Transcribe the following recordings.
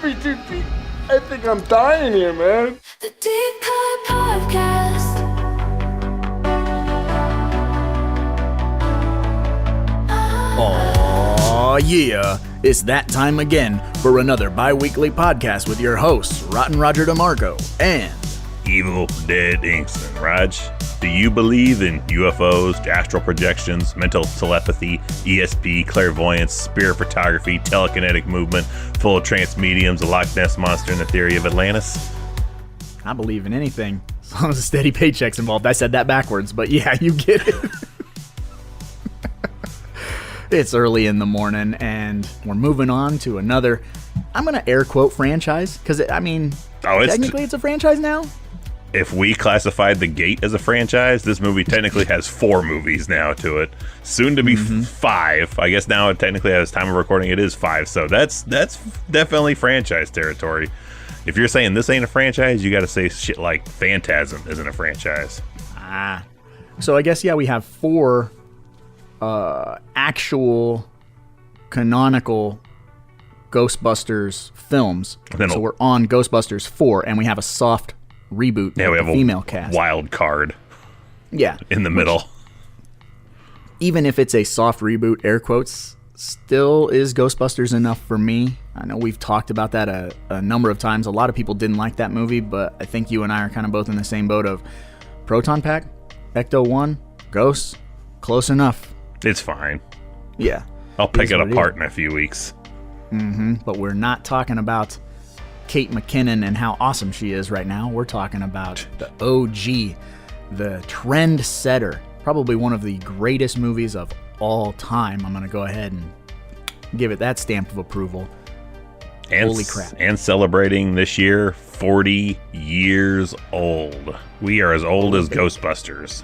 be too deep. I think I'm dying here, man. The Deep Cut Podcast. Aw, yeah. It's that time again for another bi-weekly podcast with your hosts, Rotten Roger DeMarco and Evil Dead Inkston. Raj, do you believe in UFOs, astral projections, mental telepathy, ESP, clairvoyance, spirit photography, telekinetic movement, full trance mediums, a Loch Ness monster, and the theory of Atlantis? I believe in anything as long as a steady paycheck's involved. I said that backwards, but yeah, you get it. It's early in the morning, and we're moving on to another, I'm going to air quote franchise, because, technically it's a franchise now. If we classified The Gate as a franchise, this movie technically has 4 movies now to it. Soon to be 5. I guess now, technically, at this time of recording, it is 5. So that's definitely franchise territory. If you're saying this ain't a franchise, you got to say shit like Phantasm isn't a franchise. So I guess, yeah, we have 4 actual canonical Ghostbusters films. So we're on Ghostbusters 4, and we have a soft reboot. Yeah, we have female a cast. Wild card. Yeah, in the middle. Even if it's a soft reboot, air quotes, still is Ghostbusters enough for me. I know we've talked about that a number of times. A lot of people didn't like that movie, but I think you and I are kind of both in the same boat of Proton Pack, Ecto-1, Ghosts, close enough. It's fine. Yeah. I'll pick it apart in a few weeks. But we're not talking about Kate McKinnon and how awesome she is right now. We're talking about the OG, the trend setter, probably one of the greatest movies of all time. I'm going to go ahead and give it that stamp of approval. Holy crap. And celebrating this year, 40 years old. We are as old as Ghostbusters.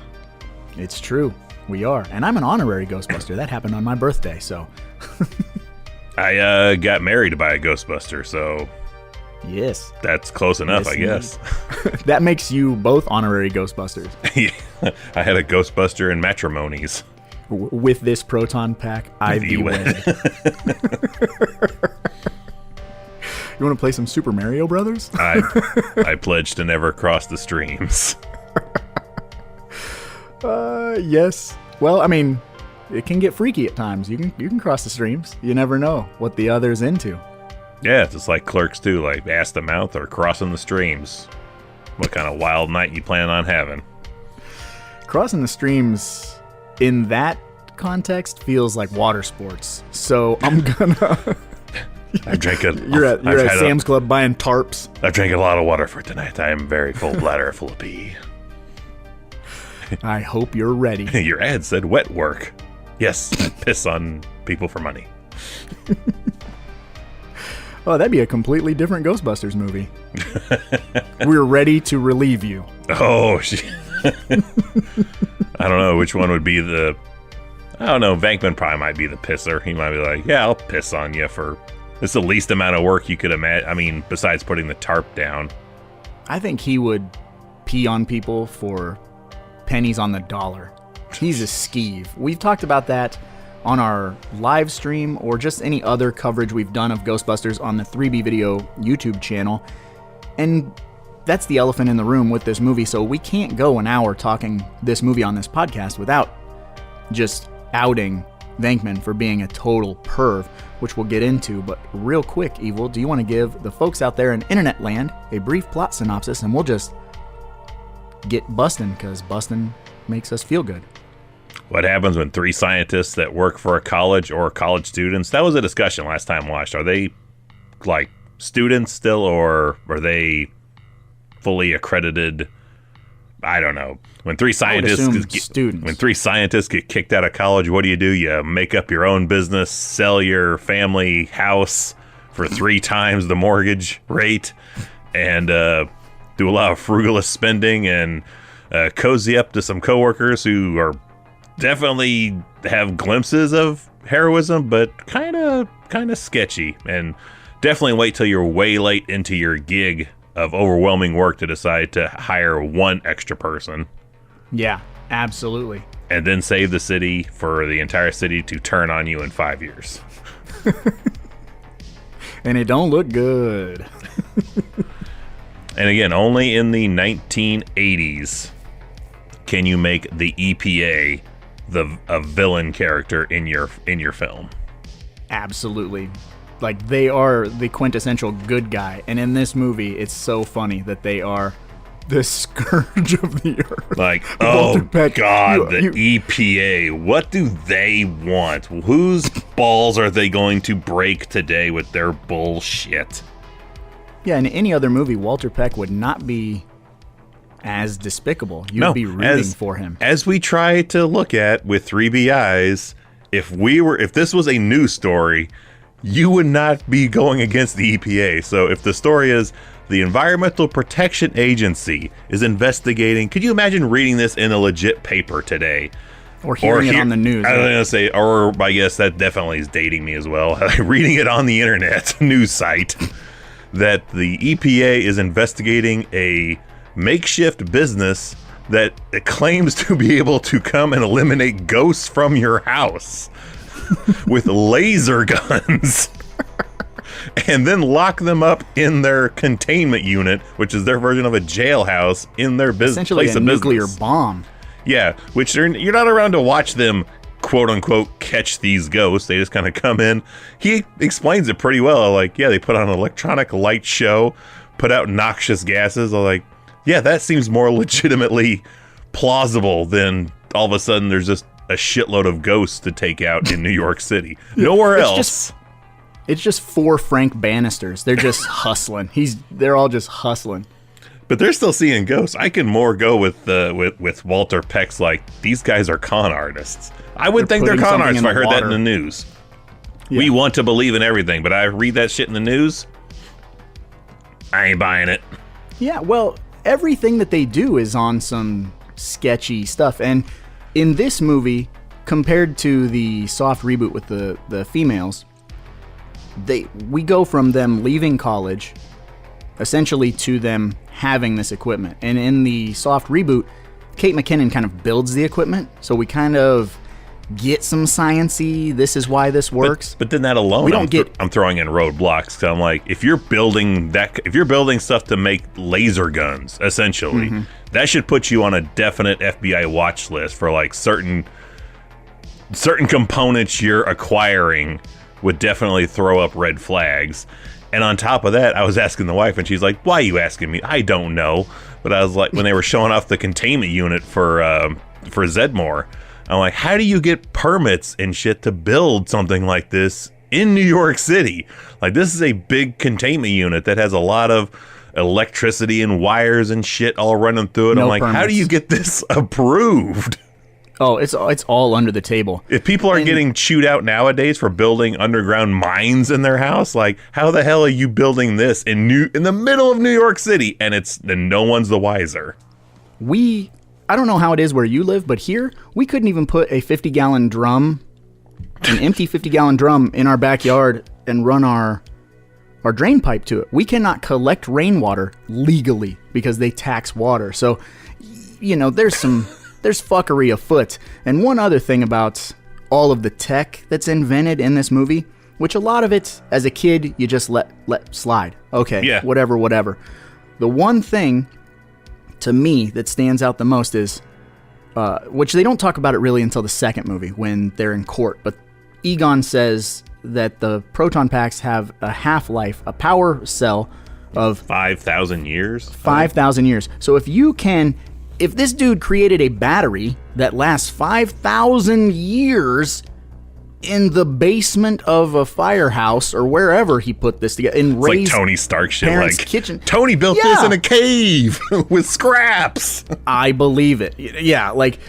It's true. We are. And I'm an honorary Ghostbuster. That happened on my birthday, so. I got married by a Ghostbuster, so. Yes. That's close enough, yes, I guess. That makes you both honorary Ghostbusters. Yeah. I had a Ghostbuster in matrimonies. With this Proton Pack, I be wed. You want to play some Super Mario Brothers? I pledge to never cross the streams. Yes. Well, I mean, it can get freaky at times. You can cross the streams. You never know what the other's into. Yeah, it's just like Clerks 2, like ass to mouth or crossing the streams. What kind of wild night you plan on having? Crossing the streams in that context feels like water sports. So I'm gonna. You're at Sam's Club buying tarps. I've drank a lot of water for tonight. I am very full bladder full of pee. I hope you're ready. Your ad said wet work. Yes, I piss on people for money. Oh, that'd be a completely different Ghostbusters movie. We're ready to relieve you. Oh, I don't know which one would be the... I don't know, Venkman probably might be the pisser. He might be like, yeah, I'll piss on you for... It's the least amount of work you could imagine. I mean, besides putting the tarp down. I think he would pee on people for pennies on the dollar. He's a skeeve. We've talked about that on our live stream or just any other coverage we've done of Ghostbusters on the 3B Video YouTube channel. And that's the elephant in the room with this movie, so we can't go an hour talking this movie on this podcast without just outing Venkman for being a total perv, which we'll get into. But real quick, Evil, do you want to give the folks out there in internet land a brief plot synopsis, and we'll just get bustin', because bustin' makes us feel good. What happens when 3 scientists that work for a college or college students, that was a discussion last time I watched, are they like students still, or are they fully accredited? I don't know. When 3 scientists get kicked out of college, what do? You make up your own business, sell your family house for 3 times the mortgage rate, and do a lot of frugalist spending, and cozy up to some coworkers who are definitely have glimpses of heroism, but kind of sketchy. And definitely wait till you're way late into your gig of overwhelming work to decide to hire 1 extra person. Yeah, absolutely. And then save the city for the entire city to turn on you in 5 years. and it don't look good. And again, only in the 1980s can you make the EPA a villain character in your film. Absolutely. Like, they are the quintessential good guy, and in this movie, it's so funny that they are the scourge of the earth. Like, Walter oh Peck, God, the EPA. What do they want? Whose balls are they going to break today with their bullshit? Yeah, in any other movie, Walter Peck would not be as despicable. You'd be rooting for him. As we try to look at with 3B eyes, if this was a news story, you would not be going against the EPA. So if the story is the Environmental Protection Agency is investigating, could you imagine reading this in a legit paper today? Or hearing it on the news. I was going to say, or I guess that definitely is dating me as well. Reading it on the internet news site that the EPA is investigating a makeshift business that claims to be able to come and eliminate ghosts from your house with laser guns and then lock them up in their containment unit, which is their version of a jailhouse in their business. Essentially place a of nuclear business. bomb. Yeah, which you're not around to watch them, quote unquote, catch these ghosts. They just kind of come in. He explains it pretty well. Like, yeah, they put on an electronic light show, put out noxious gases. I'm like, yeah, that seems more legitimately plausible than all of a sudden there's just a shitload of ghosts to take out in New York City. Nowhere else. It's just 4 Frank Bannisters. They're just hustling. They're all just hustling. But they're still seeing ghosts. I can more go with Walter Peck's, like, these guys are con artists. I would think they're con artists if I heard that in the news. Yeah. We want to believe in everything, but I read that shit in the news, I ain't buying it. Yeah, well, everything that they do is on some sketchy stuff. And in this movie, compared to the soft reboot with the females, we go from them leaving college essentially to them having this equipment. And in the soft reboot, Kate McKinnon kind of builds the equipment, so we kind of get some science-y, this is why this works. But then that alone, I'm throwing in roadblocks. So I'm like, if you're building stuff to make laser guns, essentially, that should put you on a definite FBI watch list for like certain components you're acquiring would definitely throw up red flags. And on top of that, I was asking the wife, and she's like, why are you asking me? I don't know. But I was like, when they were showing off the containment unit for Zedmore, I'm like, how do you get permits and shit to build something like this in New York City? Like, this is a big containment unit that has a lot of electricity and wires and shit all running through it. I'm like, how do you get this approved? Oh, it's all under the table. If people are getting chewed out nowadays for building underground mines in their house, like, how the hell are you building this in the middle of New York City? And no one's the wiser. I don't know how it is where you live, but here we couldn't even put a 50-gallon drum, an empty 50-gallon drum in our backyard and run our drain pipe to it. We cannot collect rainwater legally because they tax water. So, there's fuckery afoot. And one other thing about all of the tech that's invented in this movie, which a lot of it, as a kid, you just let slide. Okay, yeah. Whatever. The one thing, to me, that stands out the most is, which they don't talk about it really until the second movie, when they're in court, but Egon says that the proton packs have a half-life, a power cell of 5,000 years? 5,000 years. So if this dude created a battery that lasts 5,000 years in the basement of a firehouse or wherever he put this together, in Ray's like Tony Stark shit, parents' like kitchen. Tony built this in a cave with scraps. I believe it. Yeah, like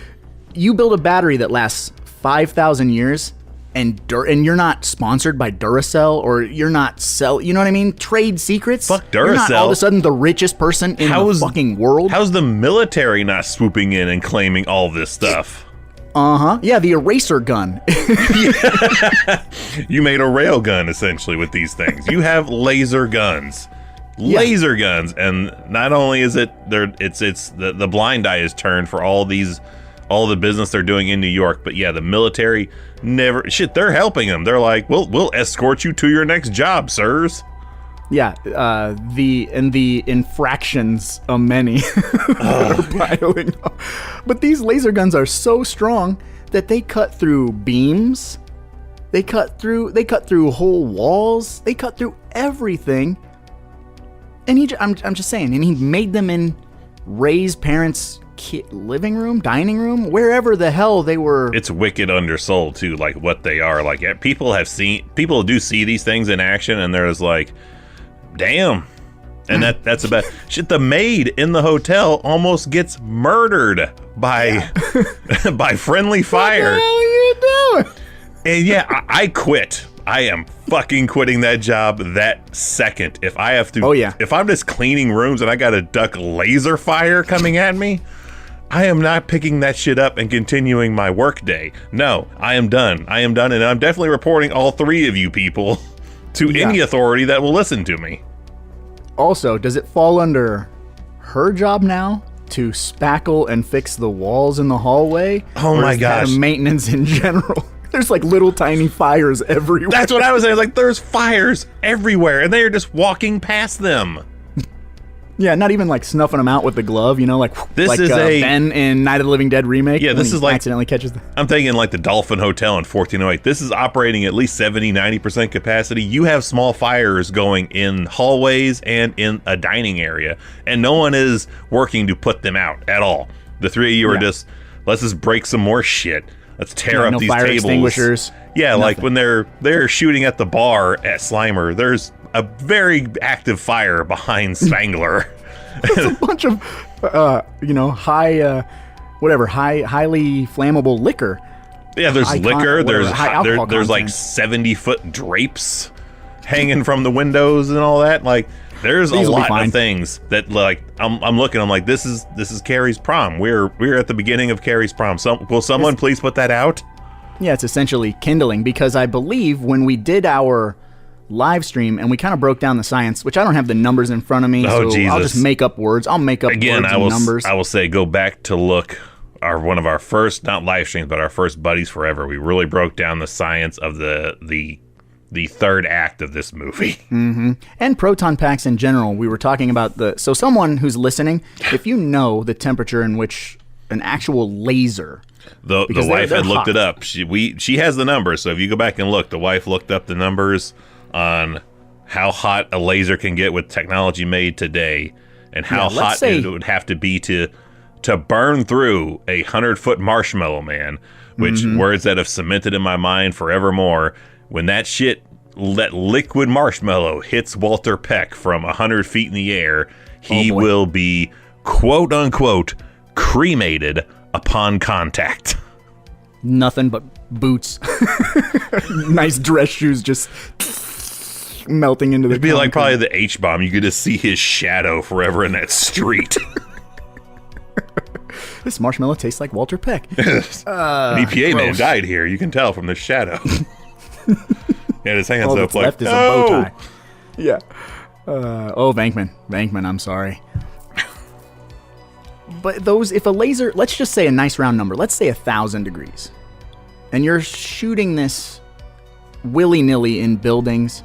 you build a battery that lasts 5,000 years, and you're not sponsored by Duracell, or you're not you know what I mean? Trade secrets. Fuck Duracell. You're not all of a sudden the richest person in the fucking world. How's the military not swooping in and claiming all this stuff? Yeah, the eraser gun. You made a rail gun essentially with these things. You have laser guns. Laser guns, and not only is it there, it's the blind eye is turned for all these all the business they're doing in New York. But yeah, the military never they're helping them. They're like, we'll escort you to your next job, sirs. Yeah, the infractions of many are piling up. But these laser guns are so strong that they cut through beams, they cut through whole walls, they cut through everything. And I'm just saying, and he made them in Ray's parents' living room, dining room, wherever the hell they were. It's wicked undersold too, like what they are. Like people do see these things in action, and there's like, damn. And that's about shit. The maid in the hotel almost gets murdered by by friendly fire. What the hell are you doing? And yeah, I quit. I am fucking quitting that job that second. If I have to, if I'm just cleaning rooms and I gotta duck laser fire coming at me, I am not picking that shit up and continuing my work day. No, I am done. And I'm definitely reporting all three of you people to any authority that will listen to me. Also, does it fall under her job now to spackle and fix the walls in the hallway? Oh my gosh. Or maintenance in general? There's like little tiny fires everywhere. That's what I was saying. Like, there's fires everywhere, and they are just walking past them. Yeah, not even like snuffing them out with the glove, you know, like Ben in Night of the Living Dead remake. Yeah, this is like accidentally catches them. I'm thinking like the Dolphin Hotel in 1408. This is operating at least 70-90% capacity. You have small fires going in hallways and in a dining area, and no one is working to put them out at all. The three of you are just, let's just break some more shit. Let's tear up these fire tables. Extinguishers. Yeah, nothing. Like when they're shooting at the bar at Slimer, there's a very active fire behind Spangler. There's a bunch of, highly flammable liquor. Yeah, there's liquor. There's like 70-foot drapes hanging from the windows and all that. Like, there's a lot of things that, like, I'm looking. I'm like, this is Carrie's prom. We're at the beginning of Carrie's prom. Will someone please put that out? Yeah, it's essentially kindling, because I believe when we did our live stream and we kind of broke down the science, which I don't have the numbers in front of me, so Jesus. I'll just make up words. I'll make up words and numbers. I will say, go back to look. One of our first, not live streams, but our first Buddies Forever. We really broke down the science of the third act of this movie. Mm-hmm. And proton packs in general. We were talking about so someone who's listening, if you know the temperature in which an actual laser, the wife had looked it up. She has the numbers. So if you go back and look, the wife looked up the numbers on how hot a laser can get with technology made today, and how hot it would have to be to burn through 100-foot marshmallow man, which words that have cemented in my mind forevermore. When that liquid marshmallow hits Walter Peck from 100 feet in the air, he will be, quote unquote, cremated upon contact. Nothing but boots. Nice dress shoes just melting into the It'd be like probably the H-bomb. You could just see his shadow forever in that street. This marshmallow tastes like Walter Peck. An EPA man died here. You can tell from the shadow. Yeah, his hands up like, left is a bow tie. Yeah. Venkman, I'm sorry. But if a laser, let's just say a nice round number, let's say 1,000 degrees, and you're shooting this willy-nilly in buildings.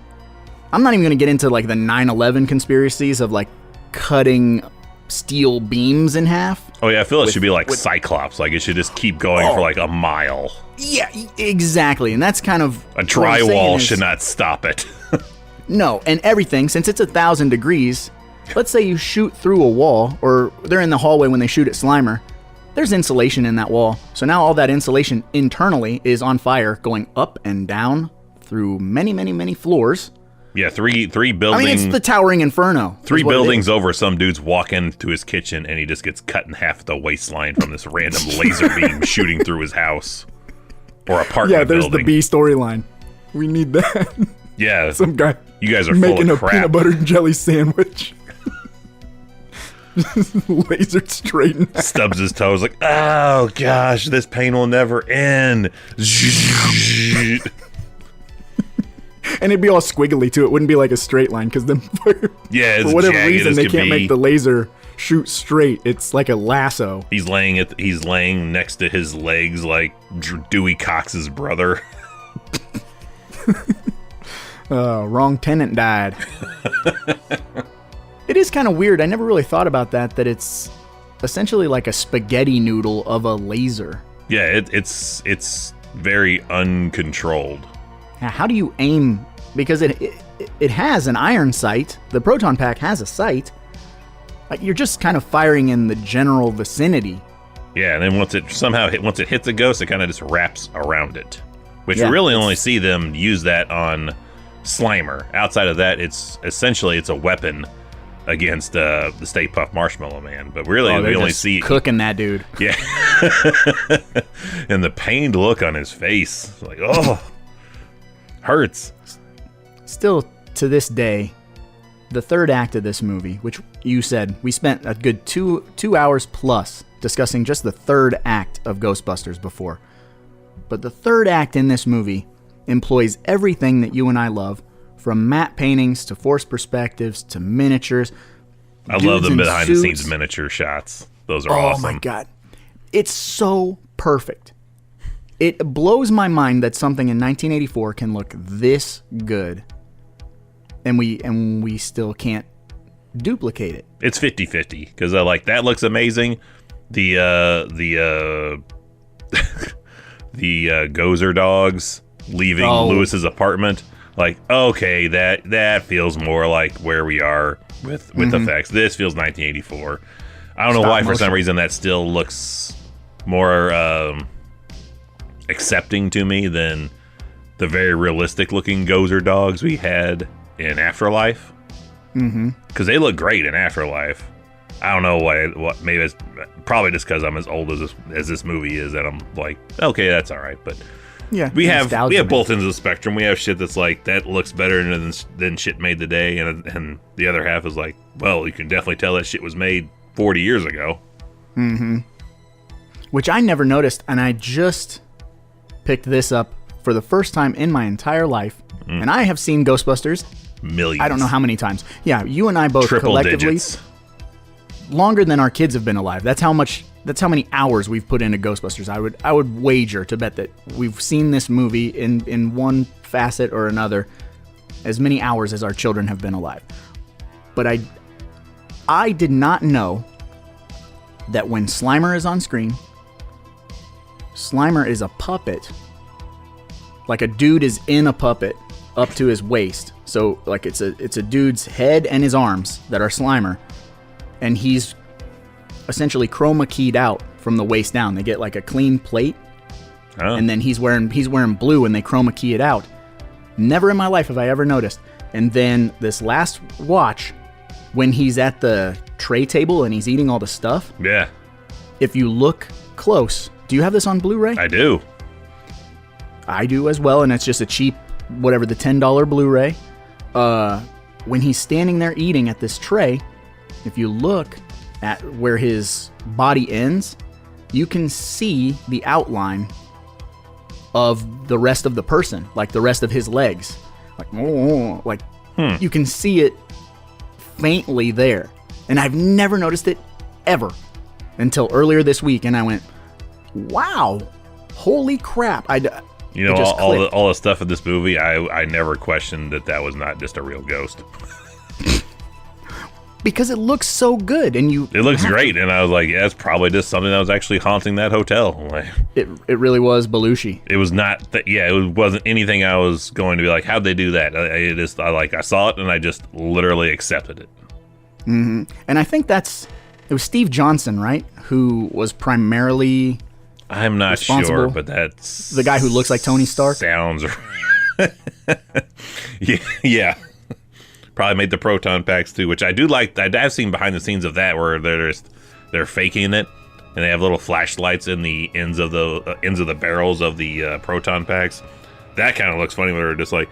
I'm not even going to get into like the 9/11 conspiracies of like cutting steel beams in half. Oh yeah, I feel it should be like Cyclops. Like it should just keep going for like a mile. Yeah, exactly. And that's kind of a drywall should not stop it. No, and everything, since it's 1,000 degrees, let's say you shoot through a wall, or they're in the hallway when they shoot at Slimer. There's insulation in that wall. So now all that insulation internally is on fire, going up and down through many, many, many floors. Yeah, three buildings. I mean, it's the Towering Inferno. 3 buildings over, some dude's walking to his kitchen, and he just gets cut in half at the waistline from this random laser beam shooting through his house or apartment building. Yeah, there's the B storyline. We need that. Yeah. Some guy you guys are making full of a peanut butter and jelly sandwich. Lasered straight in half. Stubs his toes like, oh gosh, this pain will never end. And it'd be all squiggly too. It wouldn't be like a straight line, because then for whatever reason they can't make the laser shoot straight. It's like a lasso. He's laying next to his legs like Dewey Cox's brother. Wrong tenant died. It is kind of weird. I never really thought about that it's essentially like a spaghetti noodle of a laser. Yeah, it's very uncontrolled. Now, how do you aim? Because it has an iron sight. The proton pack has a sight. Like, you're just kind of firing in the general vicinity. Yeah, and then once it hits a ghost, it kind of just wraps around it. Which Yeah, you really only see them use that on Slimer. Outside of that, it's a weapon against the Stay Puft Marshmallow Man. But really, we only see cooking that dude. Yeah, and the pained look on his face, like, oh, hurts. Still, to this day, the third act of this movie, which you said we spent a good two hours plus discussing just the third act of Ghostbusters before. But the third act in this movie employs everything that you and I love, from matte paintings to forced perspectives to miniatures. I love the behind-the-scenes miniature shots. Those are awesome. Oh my God. It's so perfect. It blows my mind that something in 1984 can look this good, and we still can't duplicate it. It's 50-50, because that looks amazing. The Gozer dogs leaving Lewis's apartment, like, okay, that feels more like where we are with effects. This feels 1984. I don't know why, for some reason, that still looks more accepting to me than the very realistic looking Gozer dogs we had in Afterlife. Because they look great in Afterlife. I don't know what maybe it's probably just because I'm as old as this movie is that I'm like, okay, that's all right. But yeah, we have both ends of the spectrum. We have shit that's like, that looks better than shit made today, and the other half is like, well, you can definitely tell that shit was made 40 years ago. Which I never noticed, and I just picked this up for the first time in my entire life. And I have seen Ghostbusters Millions. I don't know how many times. Yeah, you and I both Triple collectively digits. Longer than our kids have been alive. That's how many hours we've put into Ghostbusters. I would wager to bet that we've seen this movie in one facet or another as many hours as our children have been alive. But I did not know that when Slimer is on screen, Slimer is a puppet. Like, a dude is in a puppet up to his waist. So like it's a dude's head and his arms that are Slimer, and he's essentially chroma keyed out from the waist down. They get like a clean plate, and then he's wearing blue, and they chroma key it out. Never in my life have I ever noticed. And then this last watch, when he's at the tray table and he's eating all the stuff. Yeah. If you look close, do you have this on Blu-ray? I do. I do as well, and it's just a cheap, whatever, the $10 Blu-ray. When he's standing there eating at this tray, if you look at where his body ends, you can see the outline of the rest of the person, like the rest of his legs. You can see it faintly there. And I've never noticed it ever until earlier this week, and I went, wow, holy crap. You know, all the stuff in this movie, I never questioned that was not just a real ghost. Because it looks so good, and it looks great, and I was like, yeah, it's probably just something that was actually haunting that hotel. Like, it really was Belushi. It was not that. Yeah, it wasn't anything I was going to be like, how'd they do that? I saw it and I just literally accepted it. Mm-hmm. And I think it was Steve Johnson, right, who was primarily. I'm not sure, but that's the guy who looks like Tony Stark. Sounds. Yeah. Probably made the proton packs too, which I do like. I've seen behind the scenes of that where they're faking it, and they have little flashlights in the ends of the barrels of the proton packs. That kind of looks funny when they're just like,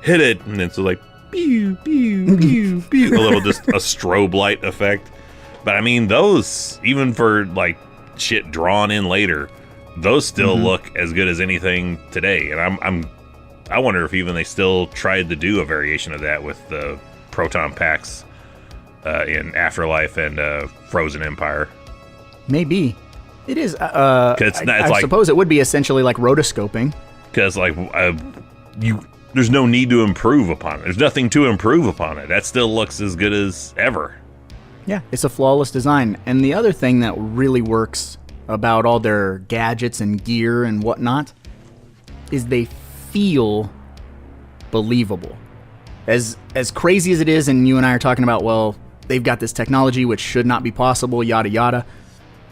hit it, and it's like pew pew pew pew, a little just a strobe light effect. But I mean, those, even for like shit drawn in later, those still look as good as anything today. And I wonder if even they still tried to do a variation of that with the proton packs in Afterlife and Frozen Empire. Maybe. It is. It's I suppose it would be essentially like rotoscoping. Because there's no need to improve upon it. There's nothing to improve upon it. That still looks as good as ever. Yeah, it's a flawless design. And the other thing that really works about all their gadgets and gear and whatnot is they feel believable. As crazy as it is, and you and I are talking about, well, they've got this technology which should not be possible, yada yada.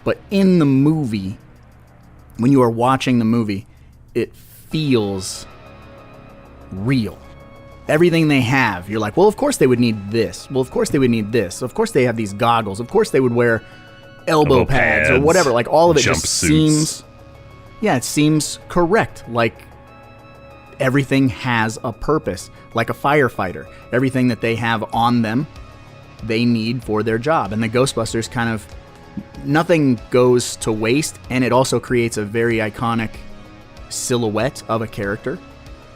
But in the movie, when you are watching the movie, it feels real. Everything they have, you're like, well, of course they would need this. Well, of course they would need this. Of course they have these goggles. Of course they would wear elbow pads or whatever. Like, all of it just seems... Yeah, it seems correct. Like, everything has a purpose. Like a firefighter. Everything that they have on them, they need for their job. And the Ghostbusters kind of... Nothing goes to waste, and it also creates a very iconic silhouette of a character.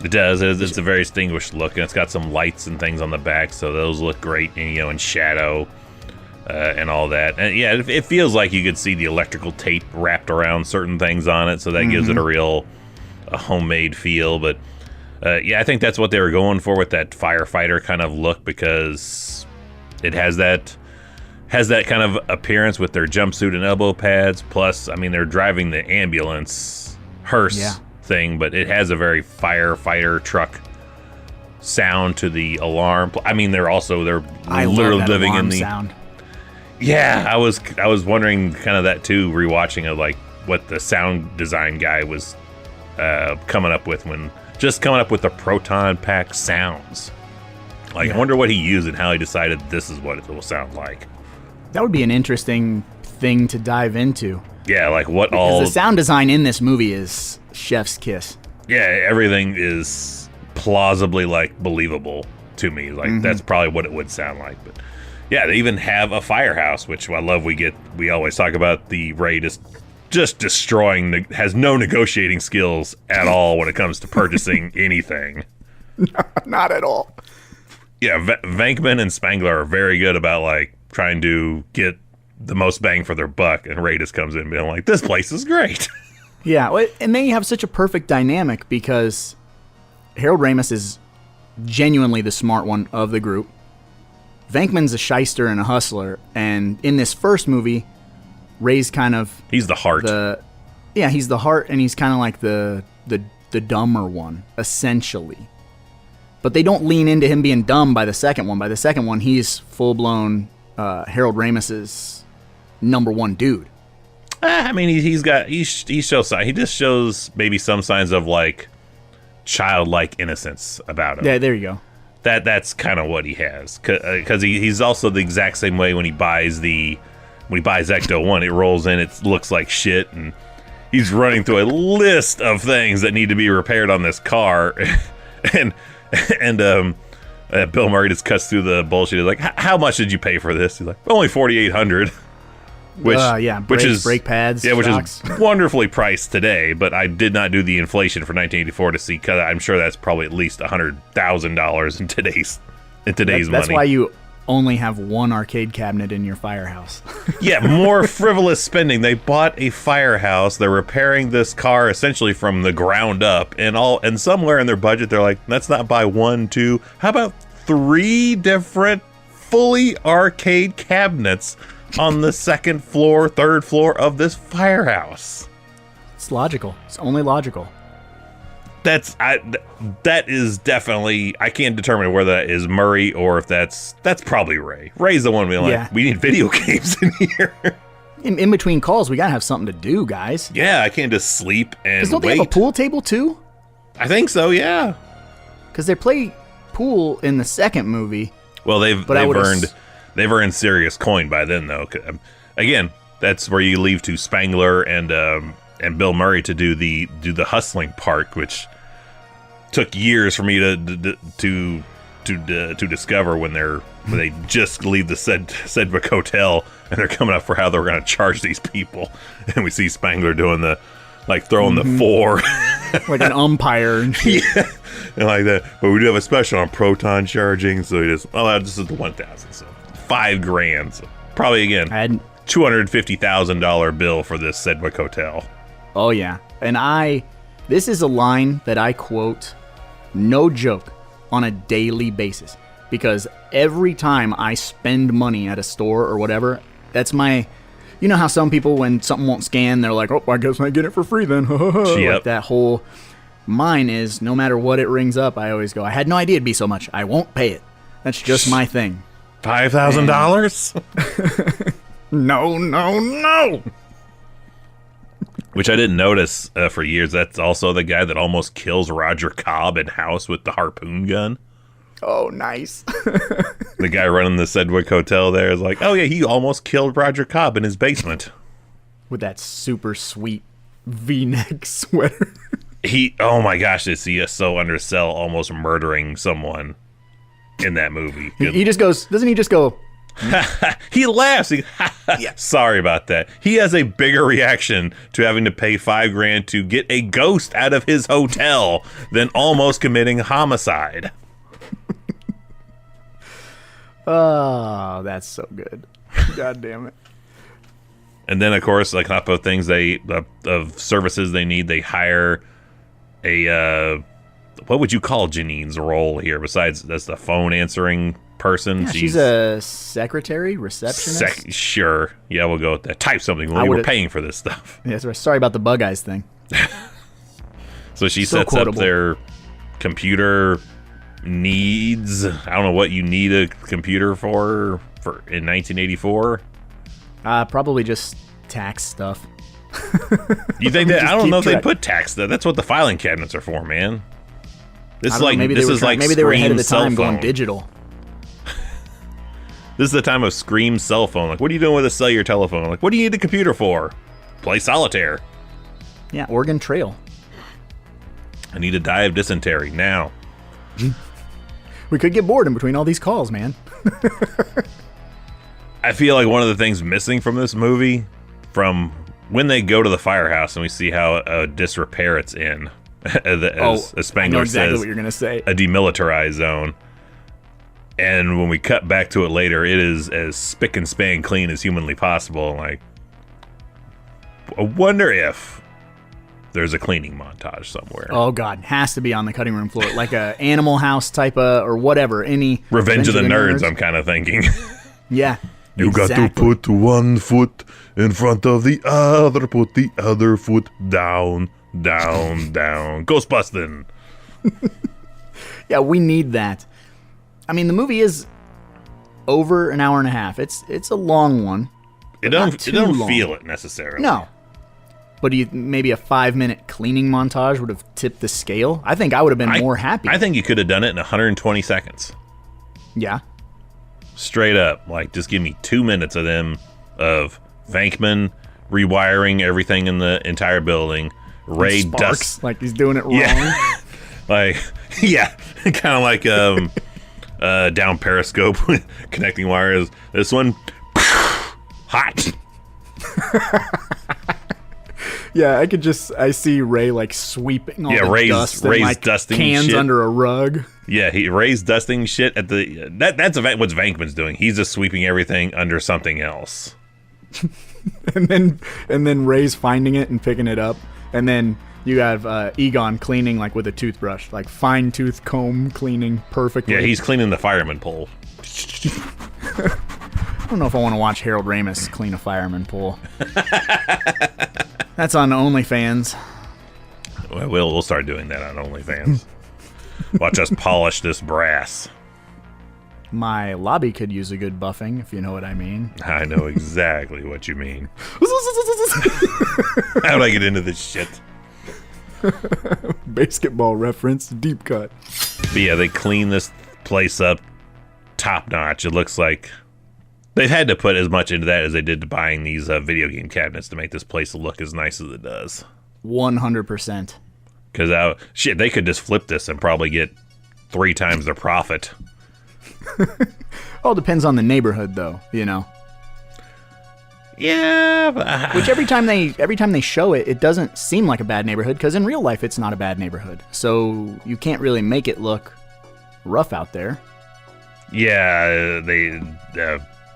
It does. It's a very distinguished look, and it's got some lights and things on the back, so those look great, and, in shadow and all that. And yeah, it feels like you could see the electrical tape wrapped around certain things on it, so that gives it a homemade feel. But yeah, I think that's what they were going for with that firefighter kind of look, because it has that kind of appearance with their jumpsuit and elbow pads. Plus, I mean, they're driving the ambulance hearse thing, but it has a very firefighter truck sound to the alarm. I mean, they're literally living in the sound. Yeah, I was wondering kind of that too, rewatching of like what the sound design guy was coming up with the proton pack sounds. Like, I wonder what he used and how he decided this is what it will sound like. That would be an interesting thing to dive into. Yeah, like what because all... the sound design in this movie is chef's kiss. Yeah, everything is plausibly, like, believable to me. Like, that's probably what it would sound like. But yeah, they even have a firehouse, which I love. We always talk about the Ray just destroying, has no negotiating skills at all when it comes to purchasing anything. Not at all. Yeah, Venkman and Spangler are very good about, like, trying to get the most bang for their buck, and Ray just comes in being like, this place is great. Yeah, and they have such a perfect dynamic because Harold Ramis is genuinely the smart one of the group. Venkman's a shyster and a hustler, and in this first movie, Ray's kind of... He's the heart. He's the heart, and he's kind of like the dumber one, essentially. But they don't lean into him being dumb by the second one. By the second one, he's full-blown Harold Ramis's number one dude. I mean, he just shows maybe some signs of, like, childlike innocence about him. Yeah, there you go. That's kind of what he has, because he's also the exact same way when he buys Ecto 1. It rolls in, it looks like shit, and he's running through a list of things that need to be repaired on this car, and Bill Murray just cuts through the bullshit. He's like, how much did you pay for this? He's like, only $4,800. Which is brake pads, which is wonderfully priced today. But I did not do the inflation for 1984 to see, because I'm sure that's probably at least $100,000 in today's money. That's why you only have one arcade cabinet in your firehouse. Yeah, more frivolous spending. They bought a firehouse. They're repairing this car essentially from the ground up, and somewhere in their budget they're like, let's not buy 1, 2, how about 3 different fully arcade cabinets on the second floor, third floor of this firehouse. It's logical. It's only logical. That is definitely, I can't determine whether that is Murray or if that's probably Ray. Ray's the one being like, we need video games in here. In between calls, we gotta have something to do, guys. Yeah, I can't just sleep and don't they have a pool table too? I think so, yeah. Because they play pool in the second movie. Well, they've earned serious coin by then, though. Again, that's where you leave to Spangler and Bill Murray to do the hustling part, which took years for me to discover when they just leave the Sedgwick Hotel and they're coming up for how they're going to charge these people, and we see Spangler doing throwing the 4 like an umpire and shit. Yeah, and like that. But we do have a special on proton charging, so this is the 1,000. So $5,000. Probably again, $250,000 bill for this Sedgwick Hotel. Oh yeah, and this is a line that I quote, no joke, on a daily basis, because every time I spend money at a store or whatever, that's my. You know how some people, when something won't scan, they're like, oh, I guess I get it for free then. Yep. Like that whole. Mine is, no matter what it rings up, I always go, I had no idea it'd be so much. I won't pay it. That's just my thing. $5,000? No. Which I didn't notice for years. That's also the guy that almost kills Roger Cobb in House with the harpoon gun. Oh, nice. The guy running the Sedgwick Hotel there is like, oh yeah, he almost killed Roger Cobb in his basement. With that super sweet V-neck sweater. Oh my gosh, is he so undersell almost murdering someone in that movie? He just goes, doesn't he just go? He laughs. Sorry about that. He has a bigger reaction to having to pay $5,000 to get a ghost out of his hotel than almost committing homicide. Oh, that's so good. God damn it. And then, of course, like top of things of services they need, they hire a what would you call Janine's role here besides that's the phone answering person? Yeah, she's a secretary, receptionist. Sure. Yeah, we'll go with that. Type something. We're paying for this stuff. Yeah, sorry about the bug eyes thing. So she sets up their computer needs. I don't know what you need a computer for in 1984. Probably just tax stuff. You think that? I don't know if they put tax stuff. That's what the filing cabinets are for, man. This is like maybe they were ahead of the time going digital. This is the time of Scream cell phone. Like, what are you doing with a cellular telephone? Like, what do you need a computer for? Play solitaire. Yeah, Oregon Trail. I need to die of dysentery now. We could get bored in between all these calls, man. I feel like one of the things missing from this movie, from when they go to the firehouse and we see how disrepair it's in, as Spangler I know exactly says, what you're gonna say. A demilitarized zone. And when we cut back to it later, it is as spick and span clean as humanly possible. Like, I wonder if there's a cleaning montage somewhere. Oh God, has to be on the cutting room floor, like a Animal House type of or whatever. Any Revenge of the Nerds, I'm kind of thinking. Yeah. You got to put one foot in front of the other, put the other foot down, down, down. Ghostbusting. Yeah, we need that. I mean, the movie is over an hour and a half. It's a long one. It don't feel it necessarily. No. But maybe a 5-minute cleaning montage would have tipped the scale. I think I would have been more happy. I think you could have done it in 120 seconds. Yeah. Straight up. Like, just give me 2 minutes of Venkman rewiring everything in the entire building. Ray Dust. Like he's doing it wrong. Yeah. Kind of like down Periscope connecting wires. This one, hot. Yeah, I see Ray like sweeping all the dust and, like, dusting cans shit under a rug. Yeah, Ray's dusting shit at the that's what's Venkman's doing. He's just sweeping everything under something else. and then Ray's finding it and picking it up, and then you have Egon cleaning like with a toothbrush, like fine tooth comb cleaning perfectly. Yeah, he's cleaning the fireman pole. I don't know if I want to watch Harold Ramis clean a fireman pole. That's on OnlyFans. Well, we'll start doing that on OnlyFans. Watch us polish this brass. My lobby could use a good buffing, if you know what I mean. I know exactly what you mean. How do I get into this shit? Basketball reference, deep cut. But yeah, they clean this place up top notch. It looks like they've had to put as much into that as they did to buying these video game cabinets to make this place look as nice as it does. 100%. Because they could just flip this and probably get 3 times their profit. All depends on the neighborhood, though. You know. Yeah, but which every time they show it, it doesn't seem like a bad neighborhood, because in real life it's not a bad neighborhood. So you can't really make it look rough out there. Yeah, they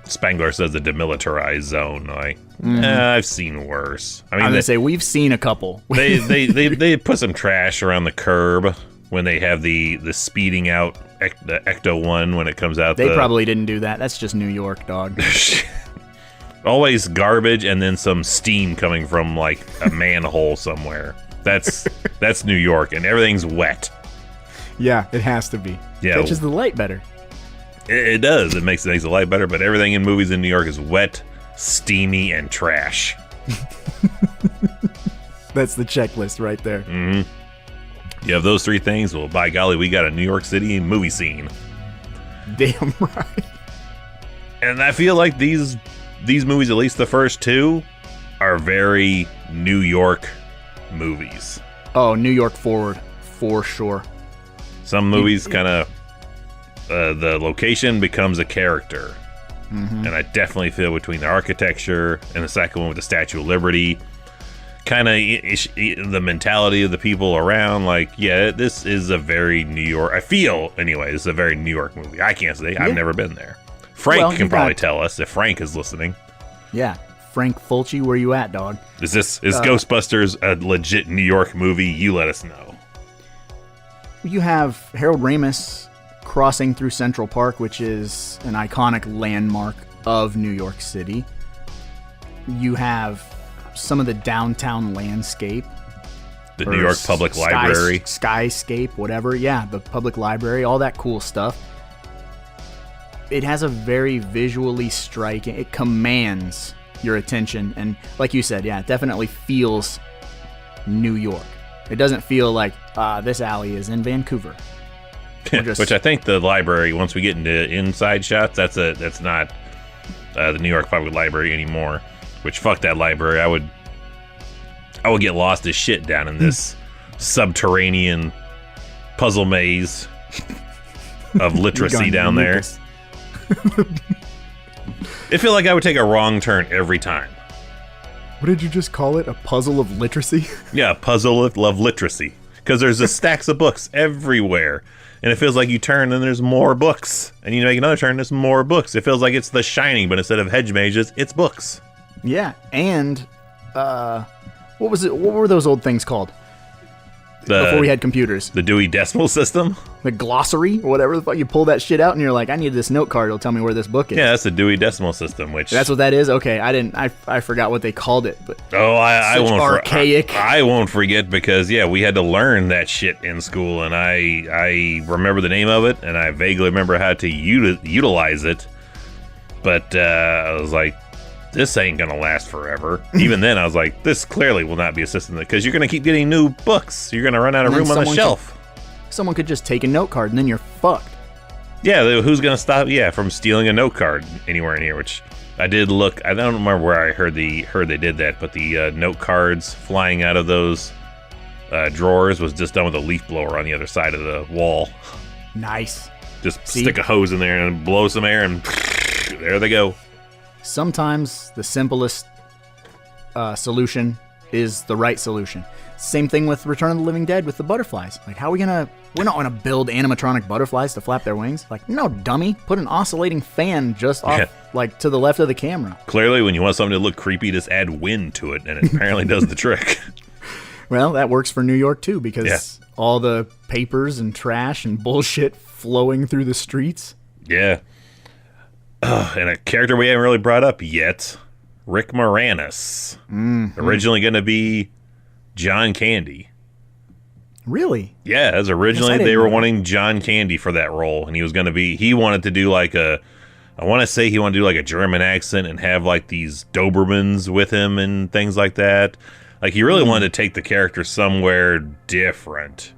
Spangler says the demilitarized zone. Like, I've seen worse. I mean, I'm gonna say we've seen a couple. they put some trash around the curb when they have the speeding out the Ecto one when it comes out. They probably didn't do that. That's just New York, dog. Always garbage and then some steam coming from like a manhole somewhere. That's New York, and everything's wet. Yeah, it has to be. Yeah, Catches the light better. It does. It makes the light better, but everything in movies in New York is wet, steamy, and trash. That's the checklist right there. Mm-hmm. You have those three things, well, by golly, we got a New York City movie scene. Damn right. And I feel like these movies, at least the first two, are very New York movies. Oh, New York forward, for sure. Some movies kind of, the location becomes a character. Mm-hmm. And I definitely feel between the architecture and the second one with the Statue of Liberty, kind of the mentality of the people around, like, yeah, this is a very New York, I feel, anyway, this is a very New York movie. I can't say, I've never been there. Frank can probably tell us if Frank is listening. Yeah. Frank Fulci, where you at, dog? Is Ghostbusters a legit New York movie? You let us know. You have Harold Ramis crossing through Central Park, which is an iconic landmark of New York City. You have some of the downtown landscape. The New York Public Library. Skyscape, whatever. Yeah, the public library, all that cool stuff. It has a very visually striking, it commands your attention. And like you said, yeah, it definitely feels New York. It doesn't feel like, this alley is in Vancouver. Which I think the library, once we get into inside shots, that's not the New York Public Library anymore. Which, fuck that library. I would get lost as shit down in this subterranean puzzle maze of literacy down there. I feel like I would take a wrong turn every time. What did you just call it? A puzzle of literacy? Yeah, a puzzle of literacy. Because there's just stacks of books everywhere. And it feels like you turn and there's more books. And you make another turn, there's more books. It feels like it's The Shining, but instead of hedge mages, it's books. Yeah, and what was it? What were those old things called? Before we had computers. The Dewey Decimal System? The glossary? Or whatever the fuck. You pull that shit out and you're like, I need this note card. It'll tell me where this book is. Yeah, that's the Dewey Decimal System, which... That's what that is? Okay, I forgot what they called it. But I won't... archaic. I won't forget because, yeah, we had to learn that shit in school, and I remember the name of it, and I vaguely remember how to utilize it. But I was like, this ain't gonna last forever. Even then, I was like, this clearly will not be a system because you're gonna keep getting new books. You're gonna run out of room on the shelf. Someone could just take a note card and then you're fucked. Yeah, who's gonna stop? Yeah, from stealing a note card anywhere in here? Which I did look. I don't remember where I heard they did that, but the note cards flying out of those drawers was just done with a leaf blower on the other side of the wall. Nice. Just stick a hose in there and blow some air, and there they go. Sometimes the simplest solution is the right solution. Same thing with Return of the Living Dead with the butterflies. Like, how are we're not gonna build animatronic butterflies to flap their wings. Like, no, dummy. Put an oscillating fan just off, like, to the left of the camera. Clearly, when you want something to look creepy, just add wind to it, and it apparently does the trick. Well, that works for New York, too, because all the papers and trash and bullshit flowing through the streets. Yeah. And a character we haven't really brought up yet, Rick Moranis. Originally going to be John Candy. Really? Yeah, as originally they were wanting John Candy for that role, and he wanted to do like I want to say he wanted to do like a German accent and have like these Dobermans with him and things like that. Like he really wanted to take the character somewhere different.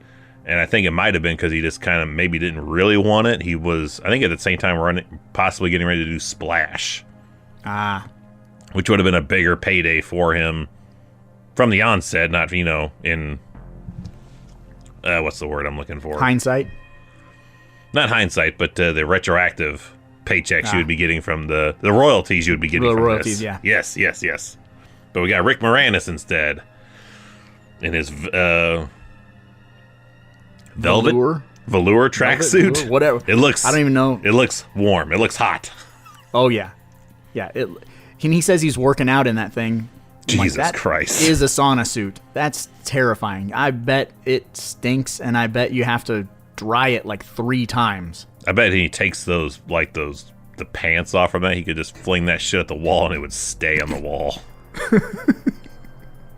And I think it might have been because he just kind of maybe didn't really want it. He was, I think at the same time, possibly getting ready to do Splash. Which would have been a bigger payday for him from the onset, not, in, what's the word I'm looking for? Hindsight? Not hindsight, but the retroactive paychecks you would be getting from the royalties you would be getting from royalties, this. Yeah. Yes. But we got Rick Moranis instead. In his, velour tracksuit. Whatever. It looks. I don't even know. It looks warm. It looks hot. Oh yeah. Yeah, and he says he's working out in that thing. I'm Jesus that Christ. is a sauna suit. That's terrifying. I bet it stinks, and I bet you have to dry it like 3 times. I bet he takes the pants off from that. He could just fling that shit at the wall and it would stay on the wall.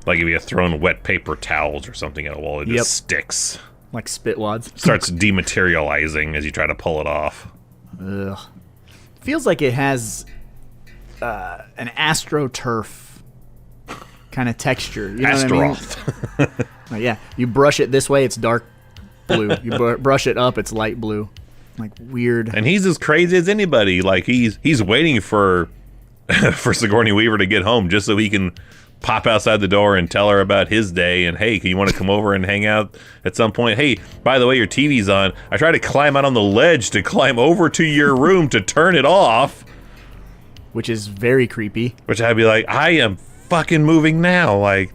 Like if you had thrown wet paper towels or something at a wall, it just sticks. Like spitwads. Starts dematerializing as you try to pull it off. Ugh. Feels like it has an AstroTurf kind of texture. You know Astaroth. what I mean? Yeah, you brush it this way, it's dark blue. You brush it up, it's light blue. Like weird. And he's as crazy as anybody. Like he's waiting for Sigourney Weaver to get home just so he can pop outside the door and tell her about his day. And hey, can you want to come over and hang out at some point? Hey, by the way, your TV's on. I tried to climb out on the ledge to climb over to your room to turn it off. Which is very creepy. Which I'd be like, I am fucking moving now. Like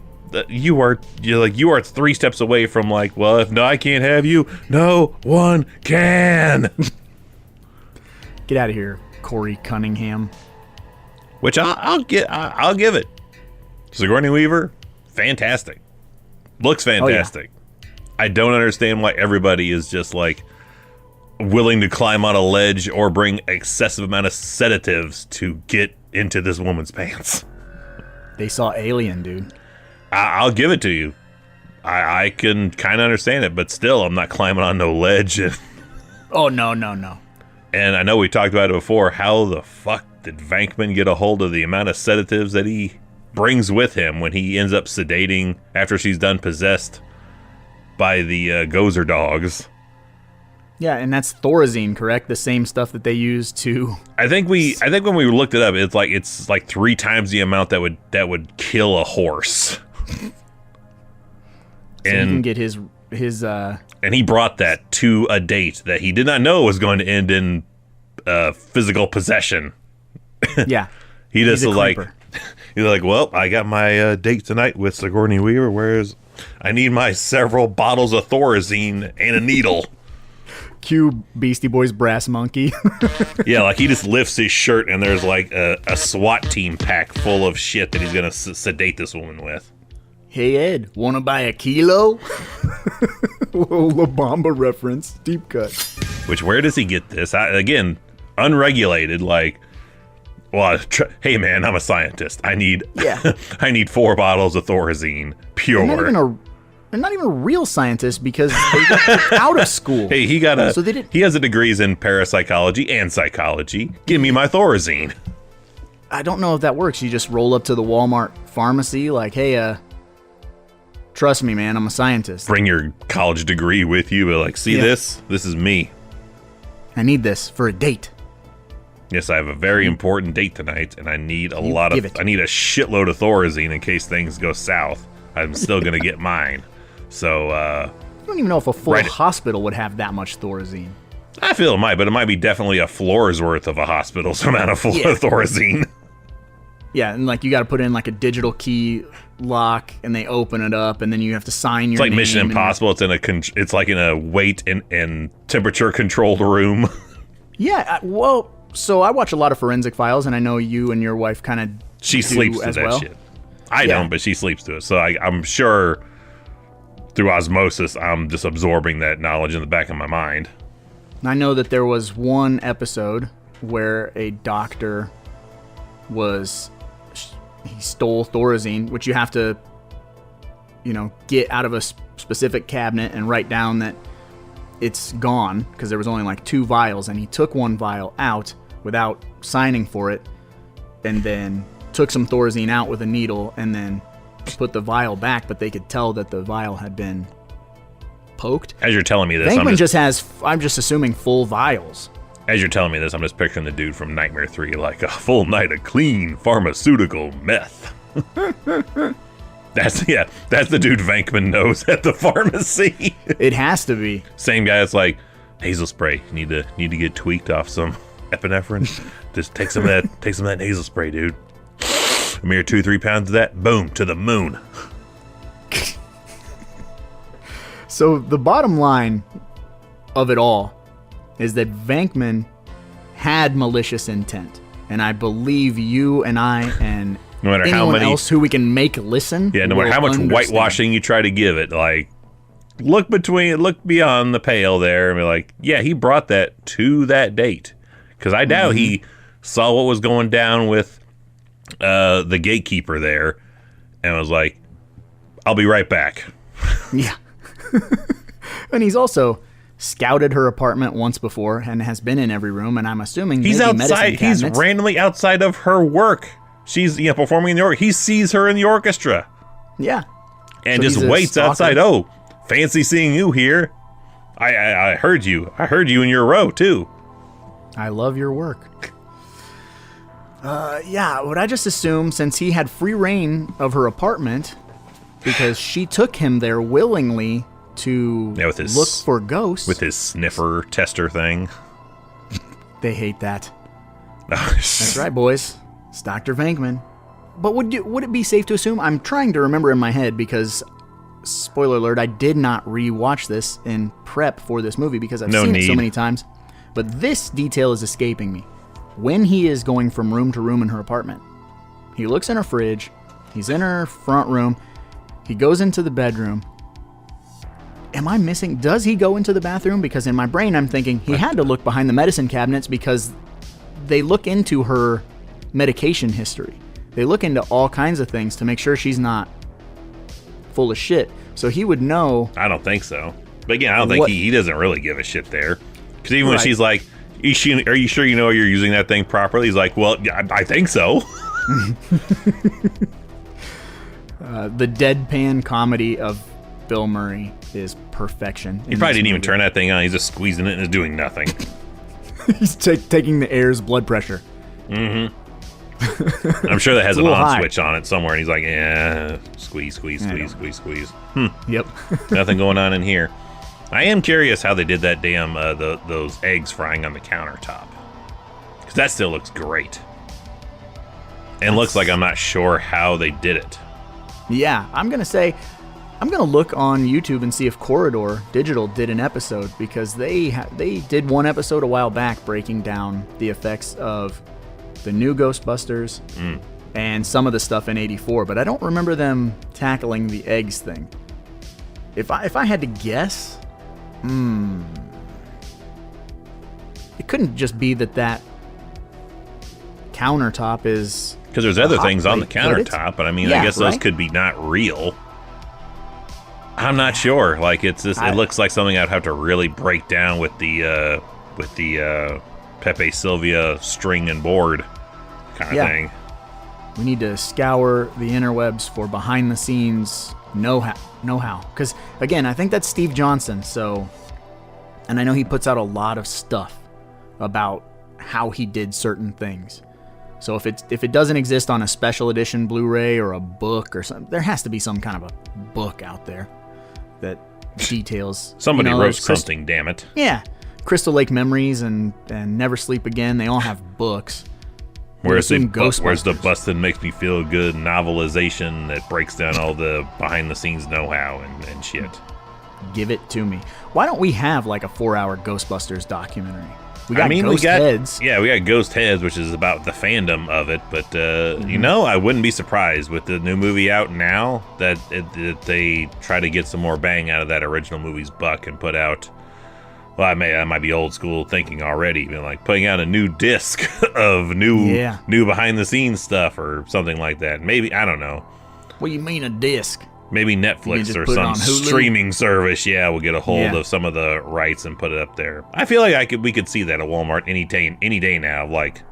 you are 3 steps away from like, well, if no, I can't have you, no one can. Get out of here, Corey Cunningham. Which I'll give it. Sigourney Weaver, fantastic. Looks fantastic. Oh, yeah. I don't understand why everybody is just like willing to climb on a ledge or bring excessive amount of sedatives to get into this woman's pants. They saw Alien, dude. I'll give it to you. I can kind of understand it, but still, I'm not climbing on no ledge. Oh, no. And I know we talked about it before. How the fuck did Venkman get a hold of the amount of sedatives that he brings with him when he ends up sedating after she's done possessed by the Gozer dogs? Yeah, and that's Thorazine, correct? The same stuff that they use to. I think when we looked it up, it's like 3 times the amount that would kill a horse. So and he can get his and he brought that to a date that he did not know was going to end in physical possession. Yeah, he's like, well, I got my date tonight with Sigourney Weaver. I need my several bottles of Thorazine and a needle. Cue Beastie Boys Brass Monkey. Yeah, like he just lifts his shirt and there's like a SWAT team pack full of shit that he's gonna sedate this woman with. Hey Ed, wanna buy a kilo? Little La Bamba reference, deep cut. Which, where does he get this? Again, unregulated. Like, well, hey man, I'm a scientist. I need 4 bottles of Thorazine, pure. They're not even a real scientist because they got kicked out of school. Hey, he has a degrees in parapsychology and psychology. Give me my Thorazine. I don't know if that works. You just roll up to the Walmart pharmacy like, hey, trust me, man, I'm a scientist. Bring your college degree with you, but like, see this? This is me. I need this for a date. Yes, I have a very important date tonight, and I need I need a shitload of Thorazine in case things go south. I'm still gonna get mine. So, I don't even know if a full hospital would have that much Thorazine. I feel it might, but it might be definitely a floor's worth of a hospital's amount of Thorazine. Yeah, and like you got to put in like a digital key lock, and they open it up, and then you have to sign your name. It's like Mission Impossible. It's like in a weight and temperature controlled room. Yeah, well, so I watch a lot of Forensic Files, and I know you and your wife kind of she sleeps to that shit. I don't, but she sleeps to it. So I'm sure through osmosis, I'm just absorbing that knowledge in the back of my mind. I know that there was one episode where a doctor he stole Thorazine, which you have to, get out of a specific cabinet and write down that it's gone because there was only like 2 vials, and he took 1 vial out without signing for it, and then took some Thorazine out with a needle and then put the vial back, but they could tell that the vial had been poked. As you're telling me this, I'm just assuming full vials. As you're telling me this, I'm just picturing the dude from Nightmare 3, like a full night of clean pharmaceutical meth. That's the dude Venkman knows at the pharmacy. It has to be. Same guy that's like, nasal spray, need to get tweaked off some epinephrine. Just take some of that nasal spray, dude. A mere 2-3 pounds of that, boom, to the moon. So the bottom line of it all is that Venkman had malicious intent. and I believe you and I and No matter how anyone many, else who we can make listen. yeah, no matter will how much understand. whitewashing you try to give it, like look beyond the pale there, and be like, yeah, he brought that to that date, because I doubt he saw what was going down with the gatekeeper there, and was like, I'll be right back. Yeah. And he's also scouted her apartment once before and has been in every room, and I'm assuming He's maybe medicine outside. He's cabinets. randomly outside of her work. She's performing in the orchestra. He sees her in the orchestra Yeah. and So just he's a waits stalker. outside. Oh, fancy seeing you here. I heard you. I heard you in your row too. I love your work. Yeah, would I just assume since he had free reign of her apartment because she took him there willingly to with his, look for ghosts. with his sniffer tester thing. They hate that. That's right, boys. It's Dr. Venkman. But would it be safe to assume? I'm trying to remember in my head because, spoiler alert, I did not rewatch this in prep for this movie because I've seen it so many times. But this detail is escaping me. When he is going from room to room in her apartment, he looks in her fridge, he's in her front room, he goes into the bedroom. Am I missing? Does he go into the bathroom? Because in my brain I'm thinking he had to look behind the medicine cabinets because they look into her medication history. They look into all kinds of things to make sure she's not full of shit. So he would know. I don't think so. But again, I don't think he doesn't really give a shit there. Because even when she's like, are you sure you know you're using that thing properly? He's like, well, yeah, I think so. The deadpan comedy of Bill Murray is perfection. He probably didn't even turn that thing on. He's just squeezing it and it's doing nothing. He's taking the air's blood pressure. Mm-hmm. I'm sure that has an on high. switch on it somewhere, and he's like, yeah, squeeze. Yep. Nothing going on in here. I am curious how they did that damn those eggs frying on the countertop, because that still looks great, and looks like I'm not sure how they did it. Yeah, I'm gonna look on YouTube and see if Corridor Digital did an episode, because they did one episode a while back breaking down the effects of the new Ghostbusters and some of the stuff in '84, but I don't remember them tackling the eggs thing. If I had to guess, it couldn't just be that countertop is, because there's other hot thing on the plate, but it's- countertop, but I mean, yeah, I guess those right? could be not real. I'm not sure. Like, it's just, it looks like something I'd have to really break down with the Pepe Sylvia string and board kind of thing. We need to scour the interwebs for behind the scenes know-how. Because again, I think that's Steve Johnson. So, and I know he puts out a lot of stuff about how he did certain things. So if it doesn't exist on a special edition Blu-ray or a book or something, there has to be some kind of a book out there that details. Somebody wrote there's something, damn it. Yeah. Crystal Lake Memories and Never Sleep Again, they all have books. Where's the Ghostbusters. Bustin' Makes Me Feel Good novelization that breaks down all the behind-the-scenes know-how and shit? Give it to me. Why don't we have like a 4-hour Ghostbusters documentary? We got Ghost Heads. Yeah, we got Ghost Heads, which is about the fandom of it. But, I wouldn't be surprised with the new movie out now that they try to get some more bang out of that original movie's buck and put out... Well, I might be old school thinking already, like putting out a new disc of new behind the scenes stuff or something like that. Maybe, I don't know. What do you mean a disc? Maybe Netflix or some streaming service, will get a hold of some of the rights and put it up there. I feel like we could see that at Walmart any day now, like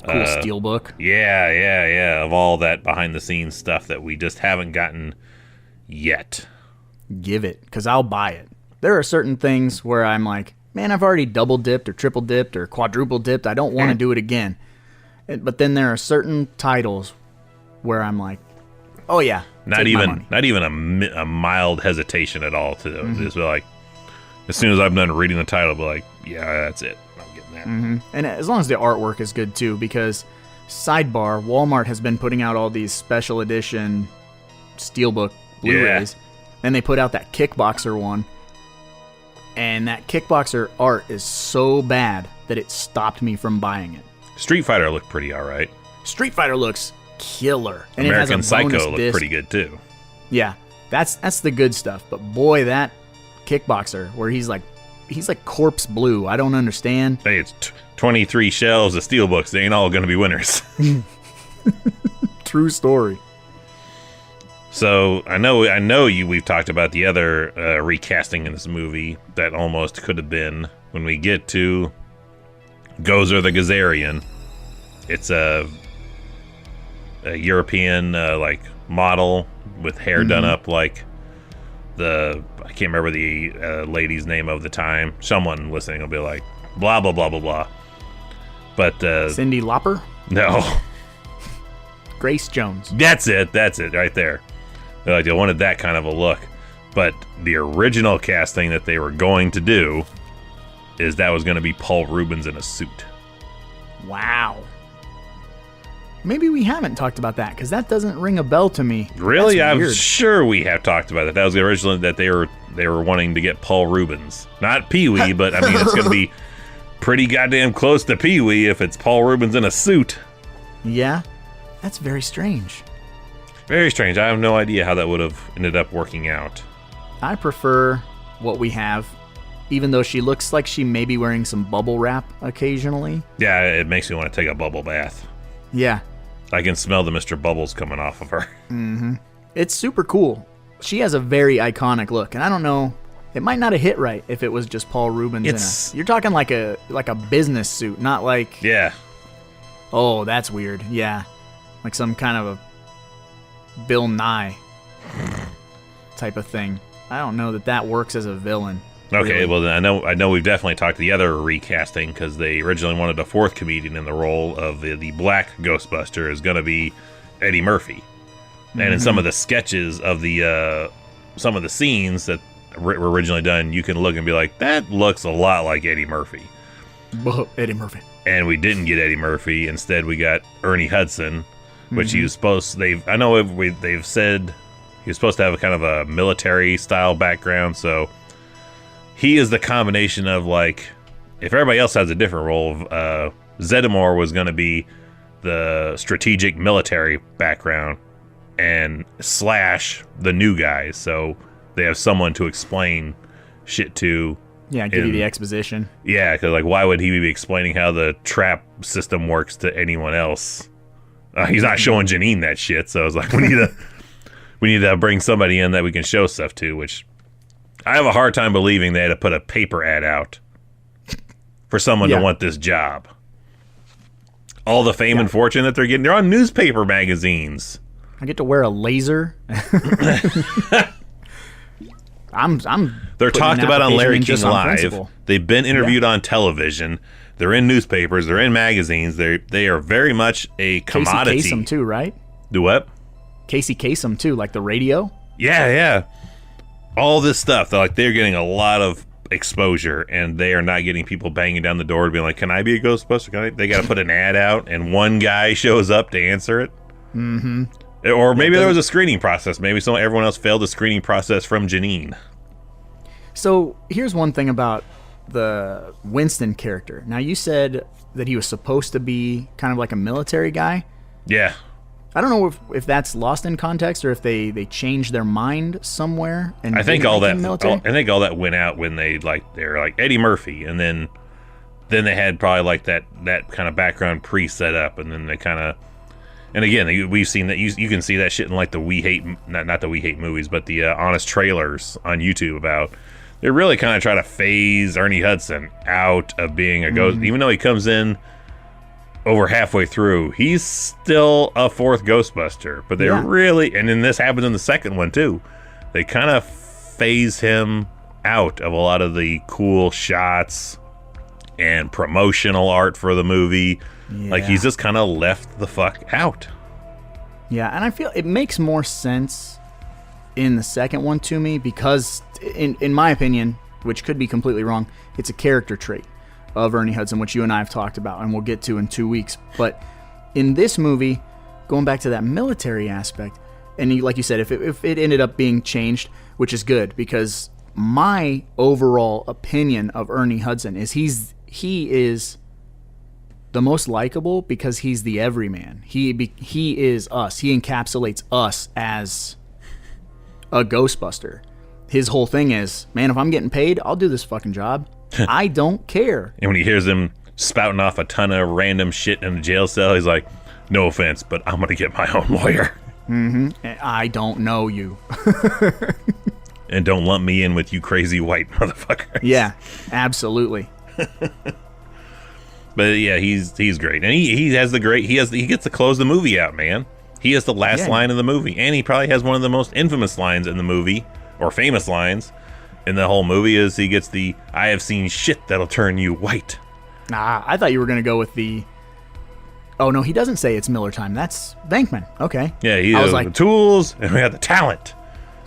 cool steelbook. Yeah, of all that behind the scenes stuff that we just haven't gotten yet. Give it, because I'll buy it. There are certain things where I'm like, man, I've already double dipped or triple dipped or quadruple dipped. I don't want to do it again. But then there are certain titles where I'm like, oh yeah, not even a mild hesitation at all to just be like, as soon as I'm done reading the title, I'll be like, yeah, that's it. I'm getting that. And as long as the artwork is good too, because sidebar, Walmart has been putting out all these special edition steelbook Blu-rays, and they put out that Kickboxer one. And that Kickboxer art is so bad that it stopped me from buying it. Street Fighter looked pretty all right. Street Fighter looks killer. And American it has a Psycho bonus looked disc. pretty good too. Yeah, that's the good stuff. But boy, that Kickboxer, where he's like corpse blue. I don't understand. Hey, it's 23 shelves of steelbooks. They ain't all going to be winners. True story. So I know you. We've talked about the other recasting in this movie that almost could have been. When we get to Gozer the Gazarian, it's a European like model with hair done up like I can't remember the lady's name of the time. Someone listening will be like blah blah blah blah blah. But Cyndi Lauper? No. Grace Jones. That's it right there. They're like, they wanted that kind of a look. But the original casting that they were going to do is that was going to be Paul Rubens in a suit. Wow. Maybe we haven't talked about that, because that doesn't ring a bell to me. Really? That's I'm weird. sure we have talked about that. That was the original that they were wanting to get Paul Rubens. Not Pee-wee, but I mean, it's going to be pretty goddamn close to Pee-wee if it's Paul Rubens in a suit. Yeah? That's very strange. Very strange. I have no idea how that would have ended up working out. I prefer what we have, even though she looks like she may be wearing some bubble wrap occasionally. Yeah, it makes me want to take a bubble bath. Yeah. I can smell the Mr. Bubbles coming off of her. It's super cool. She has a very iconic look, and I don't know, it might not have hit right if it was just Paul Rubens you're talking like a business suit, not like, Yeah. oh, that's weird. Yeah. Like some kind of a Bill Nye type of thing. I don't know that works as a villain. Okay, really. well then I know we've definitely talked the other recasting because they originally wanted a fourth comedian in the role of the black Ghostbuster is going to be Eddie Murphy, and in some of the sketches of the some of the scenes that were originally done, you can look and be like, that looks a lot like Eddie Murphy. Eddie Murphy. And we didn't get Eddie Murphy. Instead, we got Ernie Hudson, which he was supposed. They've said he was supposed to have a kind of a military style background, so. He is the combination of, like, if everybody else has a different role, Zeddemore was going to be the strategic military background and Slash the new guys. So they have someone to explain shit to. Yeah, give you the exposition. Yeah, because, like, why would he be explaining how the trap system works to anyone else? He's not showing Janine that shit, so it's like, we need to bring somebody in that we can show stuff to, which... I have a hard time believing they had to put a paper ad out for someone to want this job. All the fame and fortune that they're getting, they're on newspaper magazines. I get to wear a laser. They're talked about on Larry King Live. Principle. They've been interviewed on television. They're in newspapers. They're in magazines. They are very much a commodity. Casey Kasem too, right? Do what? Casey Kasem too, like the radio. Yeah. All this stuff, they're getting a lot of exposure, and they are not getting people banging down the door to be like, "Can I be a Ghostbuster?" They got to put an ad out, and one guy shows up to answer it. Mm-hmm. Or maybe there was a screening process. Maybe everyone else failed the screening process from Janine. So here's one thing about the Winston character. Now, you said that he was supposed to be kind of like a military guy. Yeah. I don't know if that's lost in context or if they changed their mind somewhere. And I think all that military. went out when they were like Eddie Murphy, and then they had probably like that kind of background pre-set up, and then they kind of, and again we've seen that you can see that shit in like the We Hate not the We Hate movies, but the honest trailers on YouTube about they're really kind of trying to phase Ernie Hudson out of being a ghost, even though he comes in over halfway through, he's still a fourth Ghostbuster, but they're really, and then this happens in the second one too, they kind of phase him out of a lot of the cool shots and promotional art for the movie. Like, he's just kind of left the fuck out. Yeah, and I feel it makes more sense in the second one to me because, in my opinion, which could be completely wrong, it's a character trait of Ernie Hudson, which you and I have talked about and we'll get to in 2 weeks. But in this movie, going back to that military aspect, and like you said, if it ended up being changed, which is good, because my overall opinion of Ernie Hudson is he is the most likable because he's the everyman. He is us. He encapsulates us as a Ghostbuster. His whole thing is, man, if I'm getting paid, I'll do this fucking job. I don't care. And when he hears him spouting off a ton of random shit in the jail cell, he's like, no offense, but I'm going to get my own lawyer. I don't know you. And don't lump me in with you crazy white motherfuckers. Yeah, absolutely. But yeah, he's great. And he gets to close the movie out, man. He has the last line of the movie. And he probably has one of the most infamous lines in the movie, or famous lines in the whole movie, is he gets the, I have seen shit that'll turn you white. Nah, I thought you were going to go with the... Oh, no, he doesn't say it's Miller time. That's Venkman. Okay. Yeah, he has the tools, and we have the talent.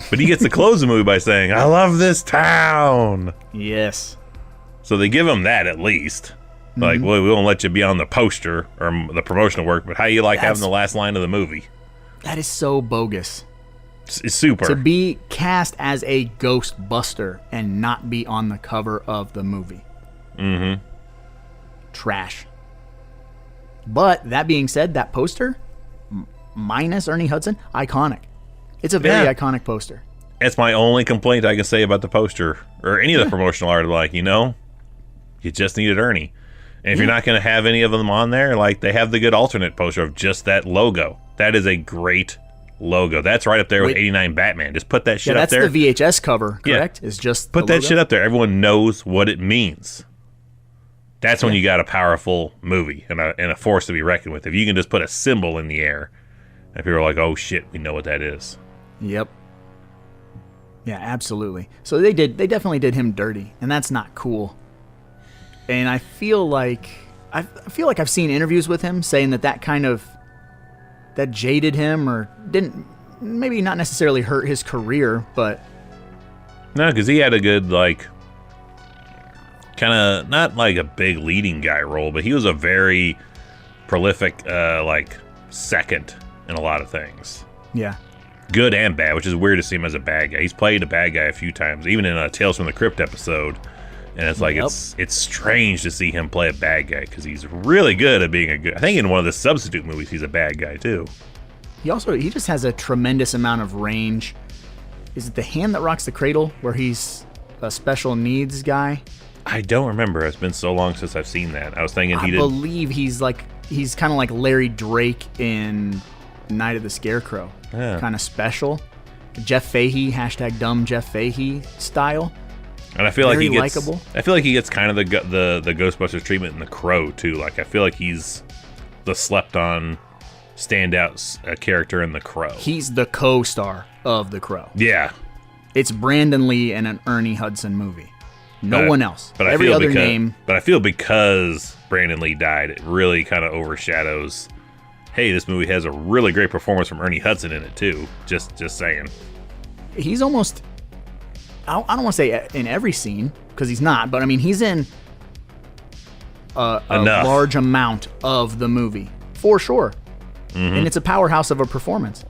But he gets to close the movie by saying, I love this town. Yes. So they give him that at least. Like, well, we won't let you be on the poster or the promotional work, but how you like having the last line of the movie? That is so bogus. It's super. To be cast as a Ghostbuster and not be on the cover of the movie. Mm-hmm. Trash. But that being said, that poster, minus Ernie Hudson, iconic. It's a very iconic poster. That's my only complaint I can say about the poster or any of the promotional art. Like, you just needed Ernie. And if you're not going to have any of them on there, like, they have the good alternate poster of just that logo. That is a great logo. That's right up there with 89 Batman. Just put that shit up there. That's the VHS cover, correct? Yeah. Is just put that shit up there. Everyone knows what it means. That's when you got a powerful movie and a force to be reckoned with. If you can just put a symbol in the air, and people are like, oh shit, we know what that is. Yep. Yeah, absolutely. So they definitely did him dirty, and that's not cool. And I feel like I've seen interviews with him saying that jaded him, or didn't, maybe not necessarily hurt his career, but no, because he had a good, like, kind of not like a big leading guy role, but he was a very prolific like second in a lot of things. Yeah. Good and bad, which is weird to see him as a bad guy. He's played a bad guy a few times, even in a Tales from the Crypt episode. And it's like, it's strange to see him play a bad guy because he's really good at being a good... I think in one of the Substitute movies, he's a bad guy, too. He just has a tremendous amount of range. Is it The Hand That Rocks the Cradle, where he's a special needs guy? I don't remember. It's been so long since I've seen that. I was thinking I believe he's kind of like Larry Drake in Night of the Scarecrow. Yeah. Kind of special. Jeff Fahey, hashtag dumb Jeff Fahey style. And I feel like Very he gets likable. I feel like he gets kind of the Ghostbusters treatment in The Crow too. Like, I feel like he's the slept on standout character in The Crow. He's the co-star of The Crow. Yeah. It's Brandon Lee and an Ernie Hudson movie. No one else. But every other name. But I feel because Brandon Lee died, it really kind of overshadows. Hey, this movie has a really great performance from Ernie Hudson in it too. Just saying. He's almost, I don't want to say in every scene, because he's not, but I mean, he's in a large amount of the movie, for sure. Mm-hmm. And it's a powerhouse of a performance.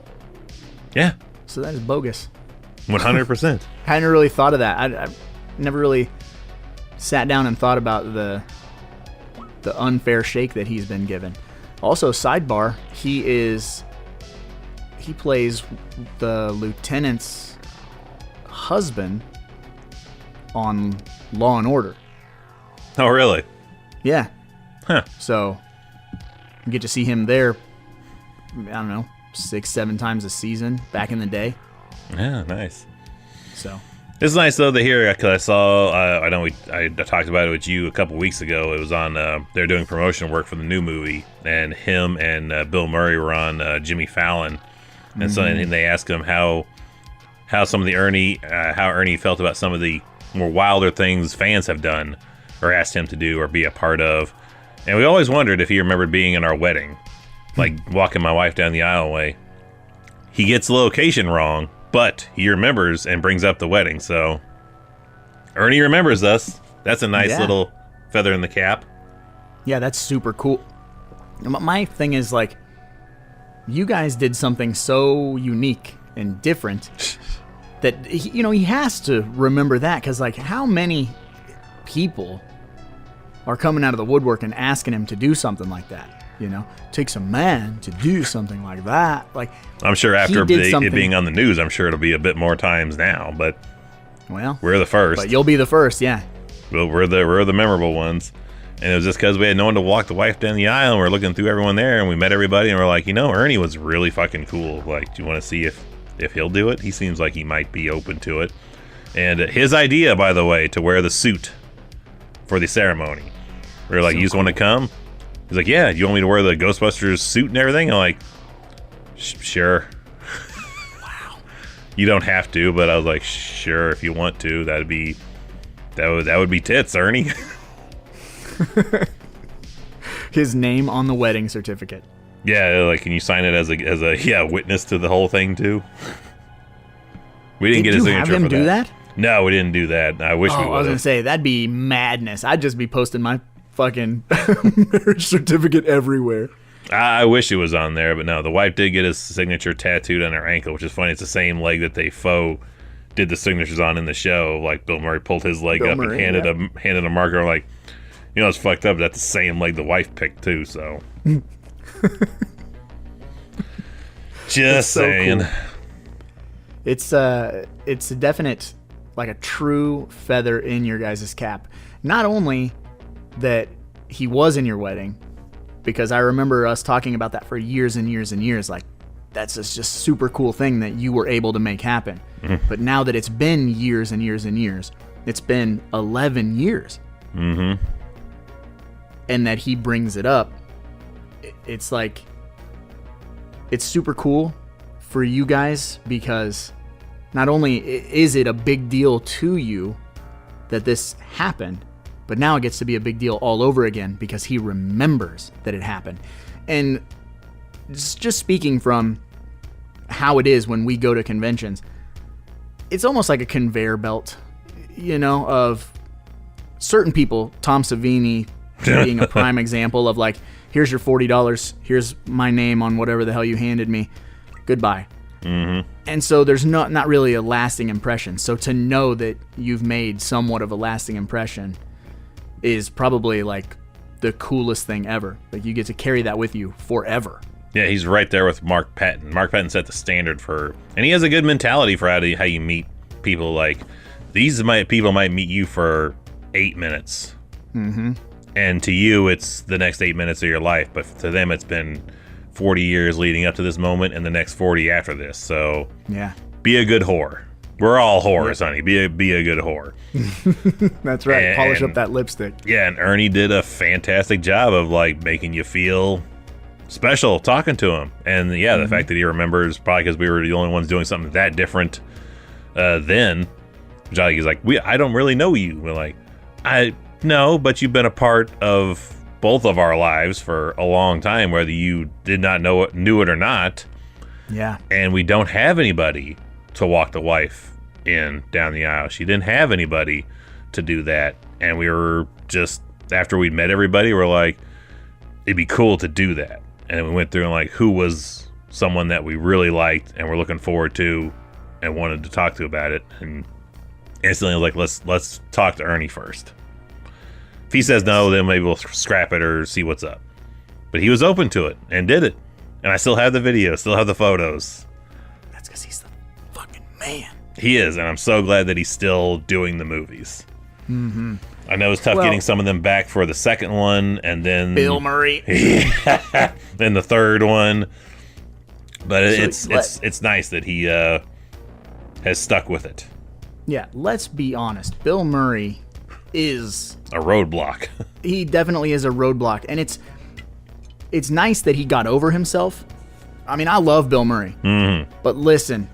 Yeah. So that is bogus. 100%. I hadn't really thought of that. I never really sat down and thought about the unfair shake that he's been given. Also, sidebar, he plays the lieutenant's husband on Law and Order. Oh, really? Yeah. Huh. So you get to see him there, I don't know, 6-7 times a season back in the day. Yeah, nice. So it's nice though to hear, because I saw, I know I talked about it with you a couple weeks ago. It was on, they're doing promotion work for the new movie, and him and Bill Murray were on Jimmy Fallon, and so and they asked him how some of the how Ernie felt about some of the more wilder things fans have done or asked him to do or be a part of, and we always wondered if he remembered being in our wedding, like walking my wife down the aisleway. He gets the location wrong, but he remembers and brings up the wedding, so Ernie remembers us. That's a nice little feather in the cap. Yeah, that's super cool. My thing is, like, you guys did something so unique and different that, he has to remember that, because, like, how many people are coming out of the woodwork and asking him to do something like that. You know, takes a man to do something like that. Like, I'm sure after he did it being on the news, I'm sure it'll be a bit more times now. But well, we're the first. But you'll be the first, yeah. Well, we're the memorable ones. And it was just because we had no one to walk the wife down the aisle, and we're looking through everyone there, and we met everybody, and we're like, Ernie was really fucking cool. Like, do you want to see if he'll do it? He seems like he might be open to it. And his idea, by the way, to wear the suit for the ceremony. We were like, you just want to come? He's like, yeah, you want me to wear the Ghostbusters suit and everything? I'm like, sure. Wow. You don't have to, but I was like, sure, if you want to. That would be tits, Ernie. His name on the wedding certificate. Yeah, like, can you sign it as a witness to the whole thing too? We didn't get his signature. Did you have him for do that? No, we didn't do that. I wish we would. I was gonna say that'd be madness. I'd just be posting my fucking marriage certificate everywhere. I wish it was on there, but no. The wife did get his signature tattooed on her ankle, which is funny. It's the same leg that they did the signatures on in the show. Like, Bill Murray pulled his leg up and handed a marker. Like, it's fucked up. That's the same leg the wife picked too. So, just saying. Cool. It's a definite, like, a true feather in your guys' cap. Not only that he was in your wedding, because I remember us talking about that for years and years and years. Like, that's just super cool thing that you were able to make happen. Mm-hmm. But now that it's been years and years and years, it's been 11 years. Mm-hmm. And that he brings it up, it's like, it's super cool for you guys, because not only is it a big deal to you that this happened, but now it gets to be a big deal all over again because he remembers that it happened. And just speaking from how it is when we go to conventions, it's almost like a conveyor belt, of certain people, Tom Savini being a prime example of, like, here's your $40, here's my name on whatever the hell you handed me, goodbye. Mm-hmm. And so there's not really a lasting impression. So to know that you've made somewhat of a lasting impression is probably, like, the coolest thing ever. Like, you get to carry that with you forever. Yeah, he's right there with Mark Patton. Mark Patton set the standard and he has a good mentality for how you meet people. Like, people might meet you for 8 minutes. Mm-hmm. And to you, it's the next 8 minutes of your life. But to them, it's been 40 years leading up to this moment and the next 40 after this. So yeah, be a good whore. We're all whores, honey. Be a good whore. That's right. Polish up that lipstick. Yeah, and Ernie did a fantastic job of, like, making you feel special talking to him. And yeah, the fact that he remembers, probably because we were the only ones doing something that different then. He's like, I don't really know you. We're like, I know, but you've been a part of both of our lives for a long time, whether you did not knew it or not. Yeah. And we don't have anybody to walk the wife down the aisle. She didn't have anybody to do that. And we were just, after we'd met everybody, we're like, it'd be cool to do that. And we went through and, like, who was someone that we really liked and we're looking forward to and wanted to talk to about it. And instantly I was like, let's talk to Ernie first. If he says no, then maybe we'll scrap it or see what's up. But he was open to it and did it. And I still have the video, still have the photos. That's because he's the fucking man. He is, and I'm so glad that he's still doing the movies. Mm-hmm. I know it's tough getting some of them back for the second one, and then Bill Murray. Then the third one. But it's nice that he has stuck with it. Yeah, let's be honest. Bill Murray is a roadblock. He definitely is a roadblock, and it's nice that he got over himself. I mean, I love Bill Murray, but listen,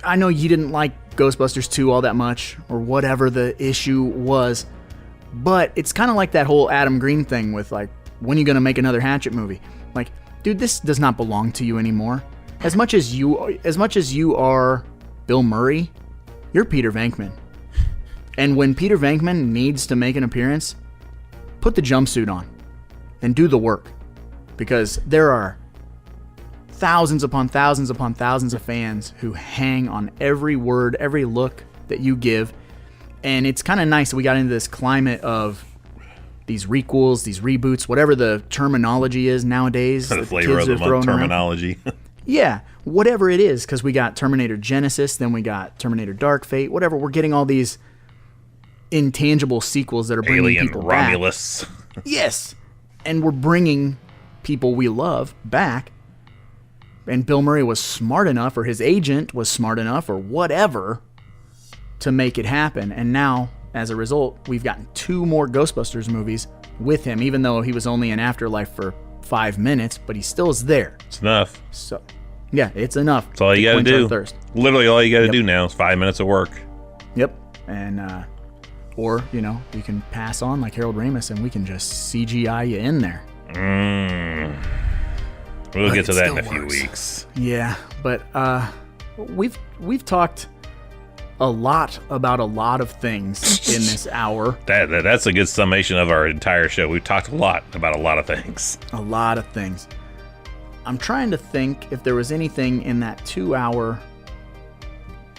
I know you didn't like Ghostbusters 2 all that much, or whatever the issue was, but it's kind of like that whole Adam Green thing with, like, when are you going to make another Hatchet movie? Like, dude, this does not belong to you anymore. As much as you are Bill Murray, you're Peter Venkman. And when Peter Venkman needs to make an appearance, put the jumpsuit on and do the work. Because there are thousands upon thousands upon thousands of fans who hang on every word, every look that you give. And it's kind of nice that we got into this climate of these requels, these reboots, whatever the terminology is nowadays. The flavor of the month terminology. Yeah, whatever it is, because we got Terminator Genesis, then we got Terminator Dark Fate, whatever. We're getting all these intangible sequels that are bringing Alien people Romulus. back. Yes, and we're bringing people we love back. And Bill Murray was smart enough, or his agent was smart enough, or whatever, to make it happen. And now, as a result, we've gotten 2 more Ghostbusters movies with him, even though he was only in Afterlife for 5 minutes, but he still is there. It's enough. So, yeah, it's enough. That's all you got to do. Literally all you got to do now is 5 minutes of work. Yep. And, or, you can pass on like Harold Ramis and we can just CGI you in there. We'll get to that in a few weeks. Yeah, but we've talked a lot about a lot of things in this hour. That's a good summation of our entire show. We've talked a lot about a lot of things. A lot of things. I'm trying to think if there was anything in that 2-hour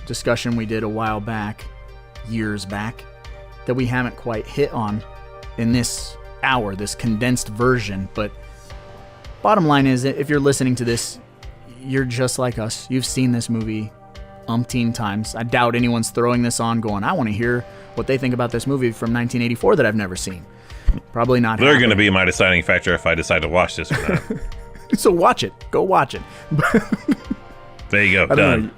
discussion we did a while back, years back, that we haven't quite hit on in this hour, this condensed version. But bottom line is, if you're listening to this, you're just like us. You've seen this movie umpteen times. I doubt anyone's throwing this on going, I want to hear what they think about this movie from 1984 that I've never seen. Probably not. They're going to be my deciding factor if I decide to watch this or not. So watch it. Go watch it. There you go. Done.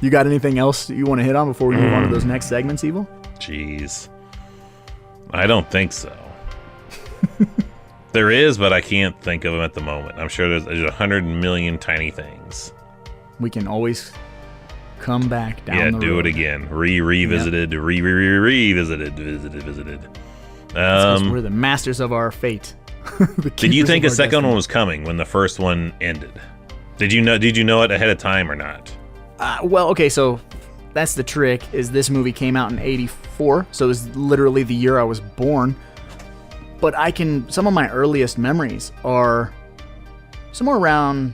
You got anything else you want to hit on before we move on to those next segments, Evil? Jeez. I don't think so. There is, but I can't think of them at the moment. I'm sure there's 100 million tiny things. We can always come back down the road. Yeah, do it again. Revisited, yep. Revisited. We're the masters of our fate. Did you think a second one was coming when the first one ended? Did you know it ahead of time or not? Well, okay, so that's the trick, is this movie came out in 84, so it was literally the year I was born. But some of my earliest memories are somewhere around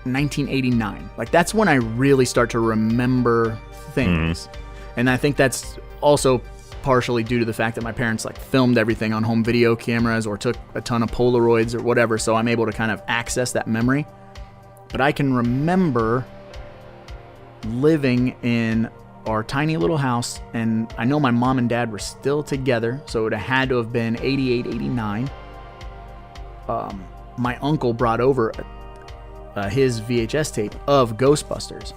1989. Like, that's when I really start to remember things. And I think that's also partially due to the fact that my parents filmed everything on home video cameras or took a ton of Polaroids or whatever, so I'm able to kind of access that memory. But I can remember living in our tiny little house, and I know my mom and dad were still together, so it had to have been 88, 89. My uncle brought over his VHS tape of Ghostbusters,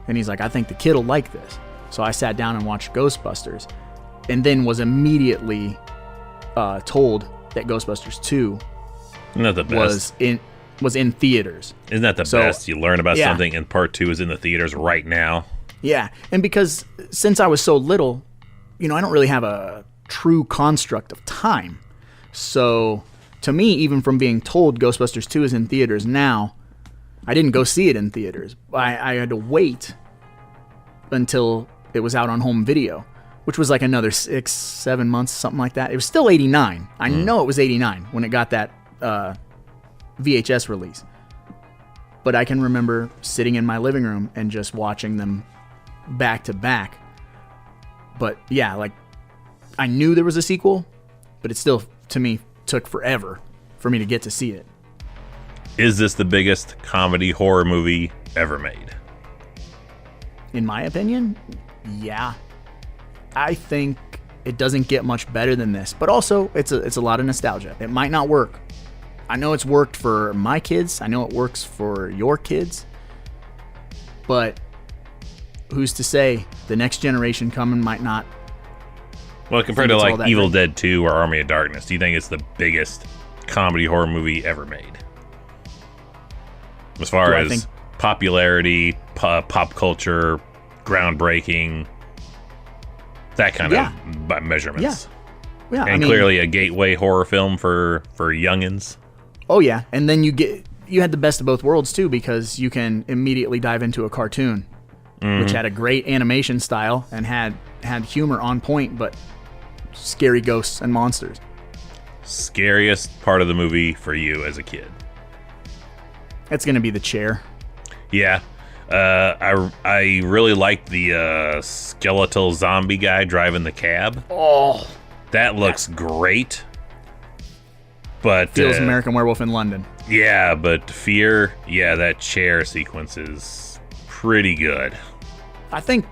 and he's like, I think the kid will like this. So I sat down and watched Ghostbusters, and then was immediately told that Ghostbusters 2 Isn't that the best? was in theaters. Isn't that the best? You learn about something, and part 2 is in the theaters right now. Yeah, and because since I was so little, I don't really have a true construct of time. So to me, even from being told Ghostbusters 2 is in theaters now, I didn't go see it in theaters. I had to wait until it was out on home video, which was like another 6-7 months, something like that. It was still 89. I know it was 89 when it got that VHS release. But I can remember sitting in my living room and just watching them back to back. But yeah, I knew there was a sequel, but it still, to me, took forever for me to get to see it. Is this the biggest comedy horror movie ever made? In my opinion, yeah. I think it doesn't get much better than this, but also it's a lot of nostalgia. It might not work. I know it's worked for my kids. I know it works for your kids. But who's to say the next generation coming might not? Well, compared to Evil Dead 2 or Army of Darkness, do you think it's the biggest comedy horror movie ever made? As far as popularity, pop culture, groundbreaking, that kind of measurements. Yeah, and clearly a gateway horror film for youngins. Oh yeah, and then you had the best of both worlds too, because you can immediately dive into a cartoon, which had a great animation style and had humor on point, but scary ghosts and monsters. Scariest part of the movie for you as a kid? It's gonna be the chair. Yeah. I really like the skeletal zombie guy driving the cab. Oh, That looks great. But feels American Werewolf in London. yeah, but Fear, yeah, that chair sequence is pretty good. I think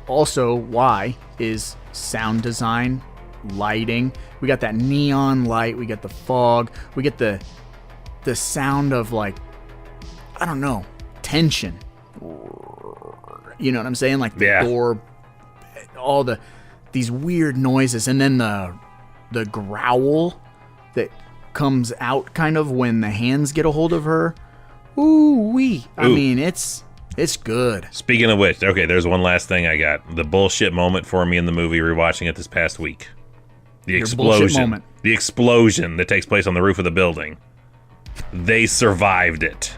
also why is sound design, lighting. We got that neon light, we got the fog, we get the sound of like, I don't know, tension. You know what I'm saying? Like the Yeah. door, all these weird noises, and then the growl that comes out kind of when the hands get a hold of her. Ooh wee! I Ooh. mean, it's good. Speaking of which, okay, there's one last thing I got. The bullshit moment for me in the movie, rewatching it this past week. The Your bullshit explosion. moment. The explosion that takes place on the roof of the building. They survived it.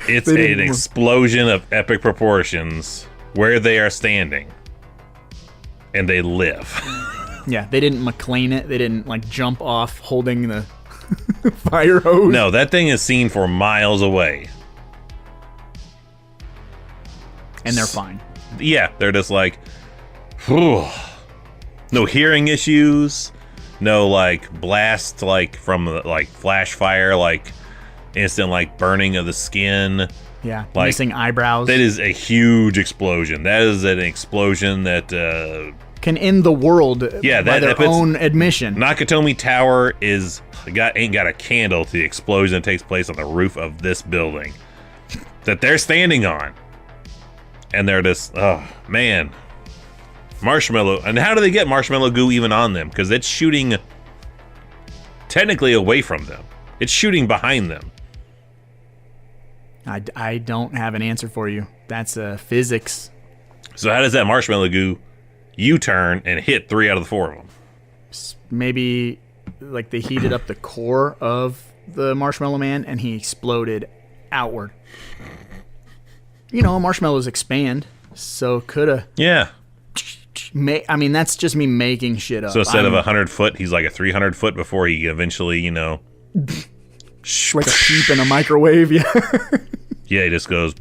It's They an didn't- explosion of epic proportions where they are standing. And they live. Yeah, they didn't McLean it. They didn't like jump off holding the fire hose. No, that thing is seen for miles away. And they're fine. Yeah, they're just like, whew. No hearing issues, no like blast like from like flash fire, like instant like burning of the skin. Yeah, Like, missing eyebrows. That is a huge explosion. That is an explosion that Can end the world Yeah, by that- their if it's- own admission. Nakatomi Tower ain't got a candle to the explosion that takes place on the roof of this building that they're standing on. And they're just, oh man, marshmallow. And how do they get marshmallow goo even on them? Because it's shooting technically away from them. It's shooting behind them. I don't have an answer for you. That's physics. So how does that marshmallow goo U-turn and hit 3 out of the 4 of them? Maybe like they heated up the core of the Marshmallow Man and he exploded outward. You know, marshmallows expand, so coulda. Yeah. I mean, that's just me making shit up. So instead of I'm 100 foot, he's like a 300 foot before he eventually, like a peep in a microwave. Yeah. Yeah, he just goes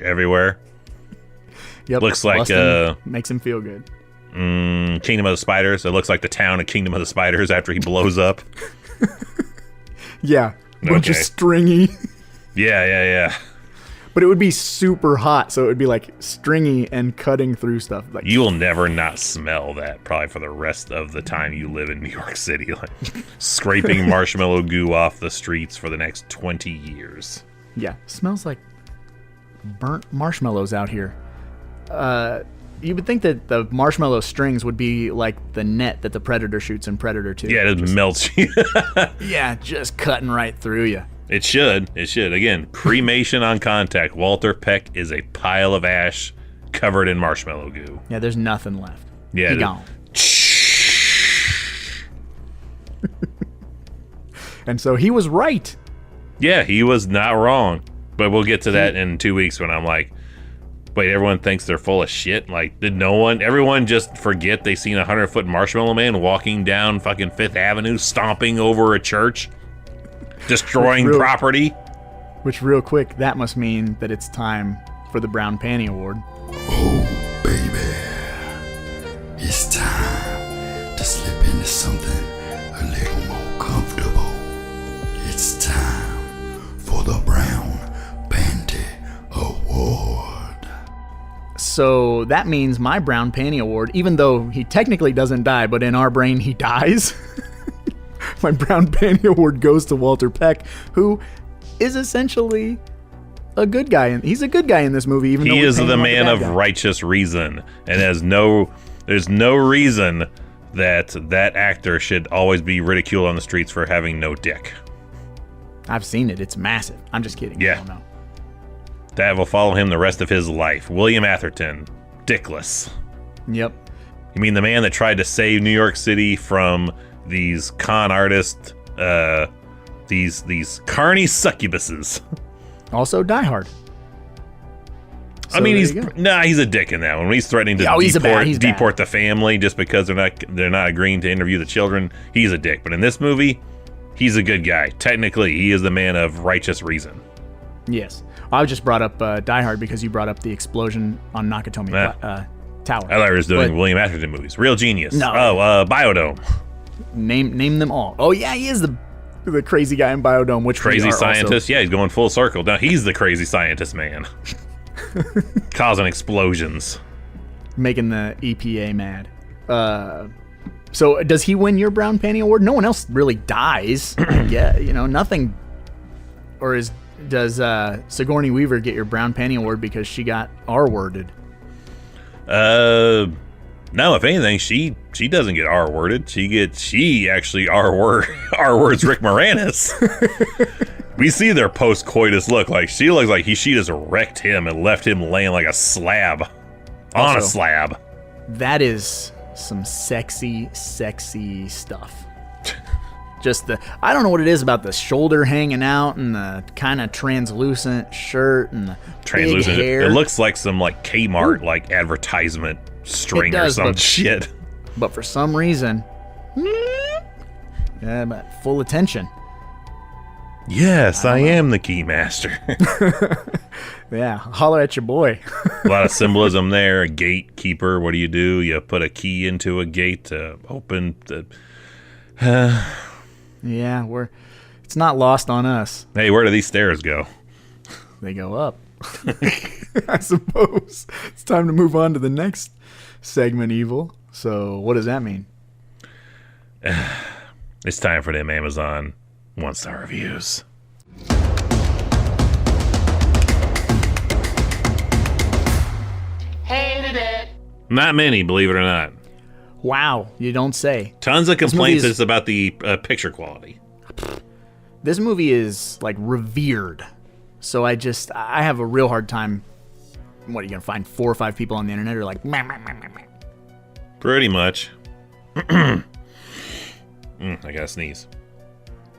everywhere. Yep. Looks like, Bustin' makes him feel good. Kingdom of the Spiders. It looks like the town of Kingdom of the Spiders after he blows up. Yeah. Bunch of Okay. stringy. Yeah. But it would be super hot, so it would be like stringy and cutting through stuff. Like You will never not smell that probably for the rest of the time you live in New York City. Like scraping marshmallow goo off the streets for the next 20 years. yeah, smells like burnt marshmallows out here. You would think that the marshmallow strings would be like the net that the Predator shoots in Predator 2. Yeah, it just melts you. Yeah, just cutting right through you. It should. Again, cremation on contact. Walter Peck is a pile of ash covered in marshmallow goo. Yeah, there's nothing left. Yeah, He it- gone. And so he was right. Yeah, he was not wrong. But we'll get to that in 2 weeks when I'm like, wait, everyone thinks they're full of shit? Like, did everyone just forget they seen a 100-foot marshmallow man walking down fucking 5th Avenue, stomping over a church, destroying Real- property? Which, real quick, that must mean that it's time for the Brown Panty Award. Oh, baby. It's time to slip into something a little more comfortable. It's time for the Brown Panty Award. So that means my Brown Panty Award, even though he technically doesn't die, but in our brain he dies. My Brown Panty Award goes to Walter Peck, who is essentially a good guy. He's a good guy in this movie, even though He we is paint the him like a man bad of guy. righteous reason, and there's no reason that actor should always be ridiculed on the streets for having no dick. I've seen it. It's massive. I'm just kidding. Yeah. I don't know. That will follow him the rest of his life. William Atherton, dickless. Yep. You mean the man that tried to save New York City from these con artists, these carny succubuses? Also, Die Hard. I mean, there he's you go. he's a dick in that one. When he's threatening to Oh, he's bad. He's bad. deport the family just because they're not agreeing to interview the children, he's a dick. But in this movie, he's a good guy. Technically, he is the man of righteous reason. Yes. I just brought up Die Hard because you brought up the explosion on Nakatomi Tower. I thought he was doing But William Atherton movies. Real genius. No. Oh, Biodome. name them all. Oh yeah, he is the crazy guy in Biodome. Which we Crazy are scientist. Also. Yeah, he's going full circle. Now he's the crazy scientist man. Causing explosions. Making the EPA mad. So does he win your Brown Panty Award? No one else really dies. Yeah, nothing. Or does Sigourney Weaver get your Brown Panty Award because she got R-worded? No, if anything, she doesn't get R-worded. She actually R-words Rick Moranis. We see their post-coitus look. Like, she looks like she just wrecked him and left him laying like a slab. On a slab. That is some sexy stuff. Just I don't know what it is about the shoulder hanging out and the kind of translucent shirt and the Translucent. big hair. It looks like some like Kmart like advertisement string or some shit. But for some reason, but full attention. Yes, I am the keymaster. Yeah, holler at your boy. A lot of symbolism there. A gatekeeper. What do? You put a key into a gate to open the. Yeah, it's not lost on us. Hey, where do these stairs go? They go up. I suppose. It's time to move on to the next segment, Evil. So what does that mean? It's time for them Amazon 1-star reviews. Hated it. Not many, believe it or not. Wow, you don't say. Tons of complaints is- about the picture quality. This movie is like revered. So I have a real hard time. What are you gonna find? 4 or 5 people on the internet who are like, meh, meh, meh, meh, meh. Pretty much. I gotta sneeze.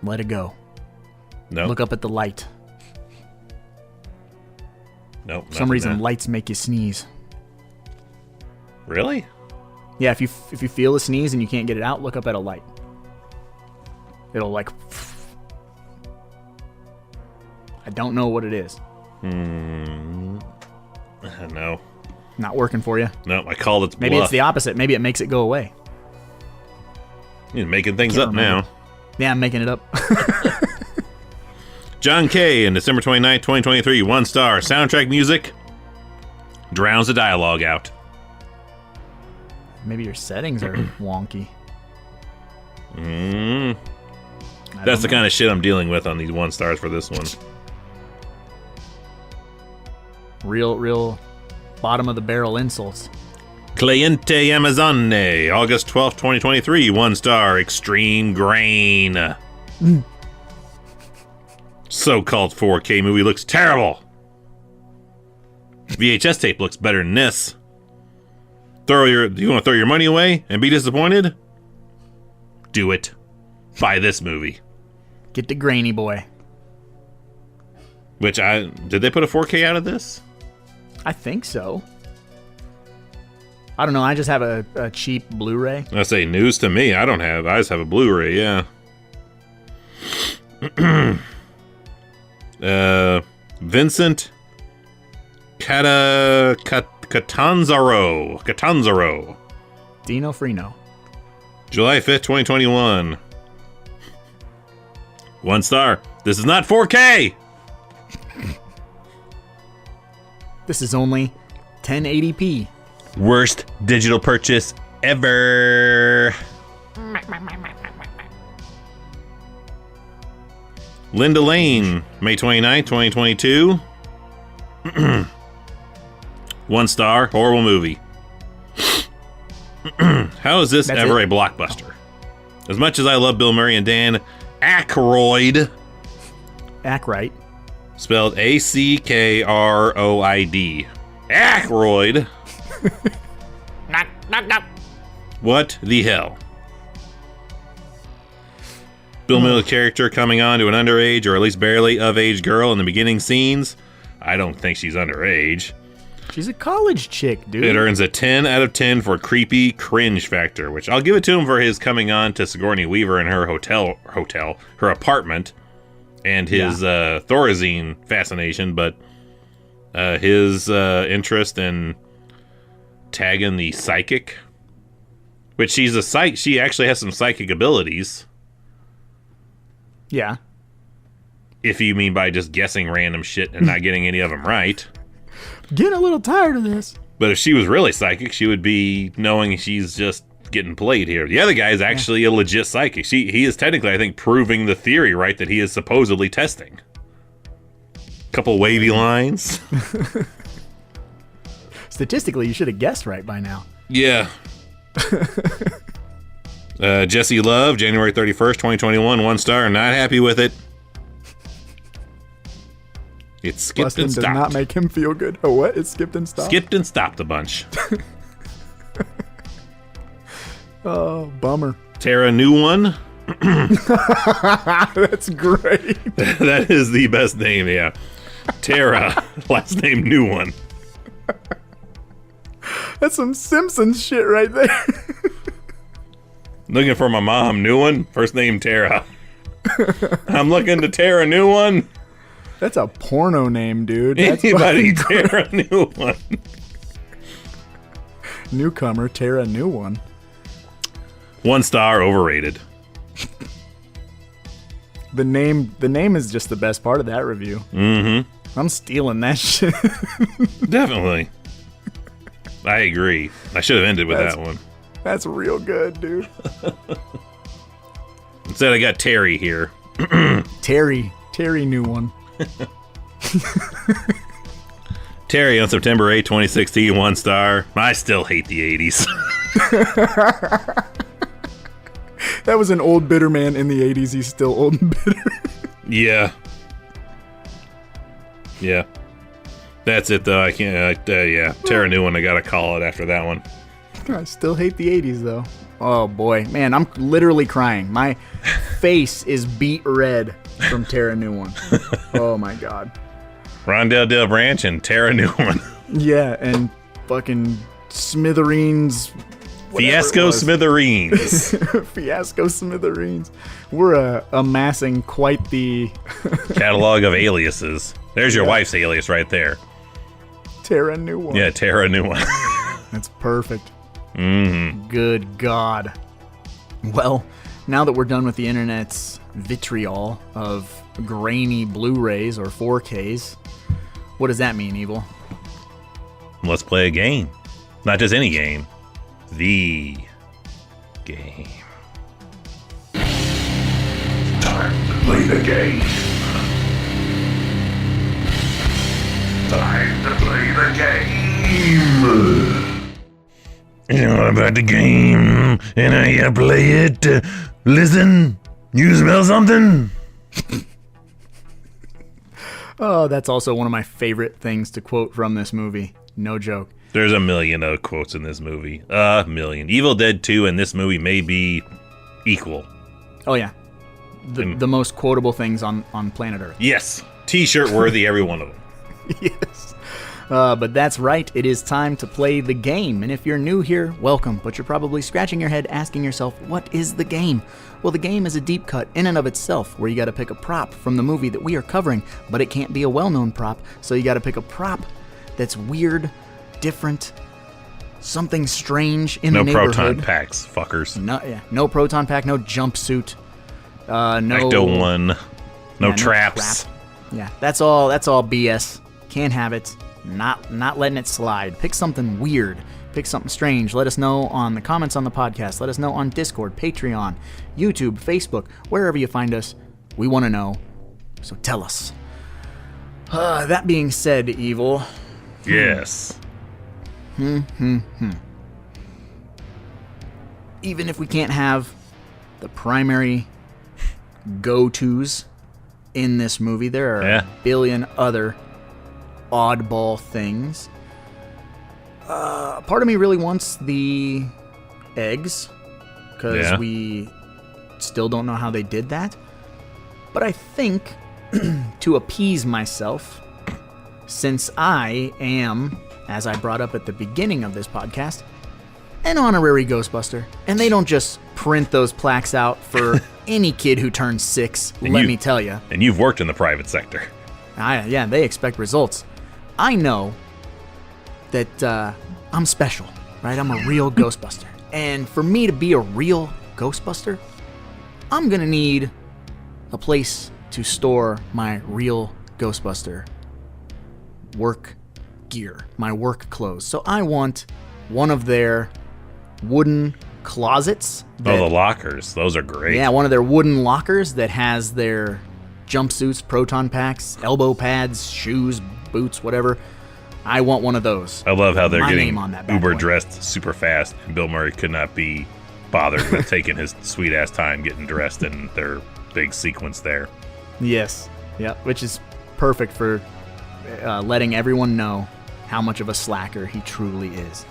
Let it go. No. Look up at the light. Nope. For some reason, lights make you sneeze. Really? Yeah, if you feel a sneeze and you can't get it out, look up at a light. It'll like. I don't know what it is. No. Not working for you. No, I called its bluff. Maybe it's the opposite. Maybe it makes it go away. You're making things Can't up remember. now. Yeah, I'm making it up. John Kay in December 29th, 2023, 1-star. Soundtrack music drowns the dialogue out. Maybe your settings are wonky. That's the kind of shit I'm dealing with on these 1-stars for this one. Real bottom of the barrel insults. Cliente Amazone, August 12th, 2023, 1-star. Extreme Grain. So-called 4K movie looks terrible. VHS tape looks better than this. You want to throw your money away and be disappointed? Do it. Buy this movie. Get the grainy boy. Did they put a 4K out of this? I think so. I don't know. I just have a cheap Blu-ray. I say news to me. I just have a Blu-ray, yeah. Vincent Catanzaro. Dino Frino. July 5th, 2021. 1-star. This is not 4K! This is only 1080p. Worst digital purchase ever. Linda Lane, May 29th, 2022. 1-star, horrible movie. How is this That's ever it? a blockbuster? As much as I love Bill Murray and Dan Aykroyd, Ackroyd. spelled Ackroyd, Ackroyd. Knock. What the hell? Bill Miller's character coming on to an underage, or at least barely of age girl in the beginning scenes. I don't think she's underage. She's a college chick, dude. It earns a 10 out of 10 for creepy cringe factor, which I'll give it to him for his coming on to Sigourney Weaver in her her apartment. and his Thorazine fascination, but his interest in tagging the psychic, which she actually has some psychic abilities. Yeah. If you mean by just guessing random shit and not getting any of them right. Getting a little tired of this. But if she was really psychic, she would be knowing she's just getting played here. The other guy is actually a legit psychic. He is technically, I think, proving the theory right that he is supposedly testing. Couple wavy lines. Statistically, you should have guessed right by now. Yeah. Jesse Love, January 31st, 2021, 1 star. Not happy with it. It skipped Bustin' and stopped. does not make him feel good. Oh, what? It skipped and stopped? Skipped and stopped a bunch. Oh, bummer. Tara, new one. That's great. That is the best name, yeah. Tara, last name new one. That's some Simpsons shit right there. Looking for my mom, new one. First name Tara. I'm looking to Tara, new one. That's a porno name, dude. That's Anybody, fucking Tara, new one. Newcomer, Tara, new one. 1 star, overrated. The name is just the best part of that review. Mm-hmm. I'm stealing that shit. Definitely. I agree. I should have ended with that one. That's real good, dude. Instead, I got Terry here. Terry, new one. Terry on September 8, 2016, 1 star. I still hate the 80s. That was an old bitter man in the 80s. He's still old and bitter. Yeah. Yeah. That's it, though. I can't. Yeah. Tara New One. I gotta call it after that one. I still hate the 80s, though. Oh, boy. Man, I'm literally crying. My face is beet red from Tara New One. Oh, my God. Rondell Del Branch and Tara New One. Yeah, and fucking Smithereens. Fiasco Smithereens. Fiasco Smithereens. We're amassing quite the catalog of aliases. There's your wife's alias right there. Tara New One. Yeah, Tara New One. That's perfect. Mm-hmm. Good God. Well, now that we're done with the internet's vitriol of grainy Blu-rays or 4Ks, what does that mean, Evil? Let's play a game. Not just any game. The game. Time to play the game. Time to play the game. You know about the game, and how you play it. Listen, you smell something? Oh, that's also one of my favorite things to quote from this movie. No joke. There's a million of quotes in this movie. A million. Evil Dead 2 and this movie may be equal. Oh, yeah. The most quotable things on planet Earth. Yes. T-shirt worthy, every one of them. Yes. But that's right. It is time to play the game. And if you're new here, welcome. But you're probably scratching your head asking yourself, what is the game? Well, the game is a deep cut in and of itself where you got to pick a prop from the movie that we are covering. But it can't be a well-known prop. So you got to pick a prop that's weird, different, something strange in the neighborhood. No proton packs, fuckers. No proton pack, no jumpsuit, no Ecto one, no traps. Yeah, that's all BS. Can't have it. Not letting it slide. Pick something weird. Pick something strange. Let us know on the comments on the podcast. Let us know on Discord, Patreon, YouTube, Facebook, wherever you find us. We want to know. So tell us. That being said, Evil. Yes. Even if we can't have the primary go-tos in this movie, there are a billion other oddball things. Part of me really wants the eggs, because we still don't know how they did that. But I think, to appease myself, since I am, as I brought up at the beginning of this podcast, an honorary Ghostbuster, and they don't just print those plaques out for any kid who turns 6, And let me tell you. And you've worked in the private sector. Yeah, they expect results. I know that I'm special, right? I'm a real Ghostbuster. And for me to be a real Ghostbuster, I'm going to need a place to store my real Ghostbuster work gear, my work clothes. So I want one of their wooden closets. Oh, the lockers. Those are great. Yeah, one of their wooden lockers that has their jumpsuits, proton packs, elbow pads, shoes, boots, whatever. I want one of those. I love how they're My getting name on that bad Uber boy. dressed super fast. And Bill Murray could not be bothered with taking his sweet ass time getting dressed in their big sequence there. Yes. Yeah, which is perfect for letting everyone know how much of a slacker he truly is.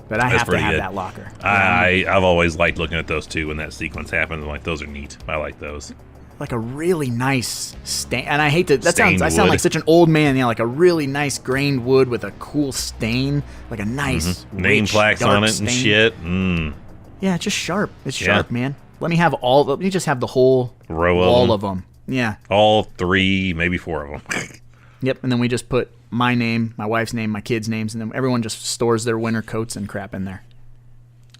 But I That's have to pretty have good. that locker. I've always liked looking at those too when that sequence happens. I'm like, those are neat. I like those. Like a really nice stain, and I hate to. Stained I sound wood. like such an old man. Like a really nice grained wood with a cool stain, like a nice Name rich, plaques dark on it stain. and shit. Yeah, it's just sharp. It's Yeah. sharp, man. Let me just have the whole Row of wall them. of them. Yeah. All 3, maybe 4 of them. Yep. And then we just put my name, my wife's name, my kids' names, and then everyone just stores their winter coats and crap in there.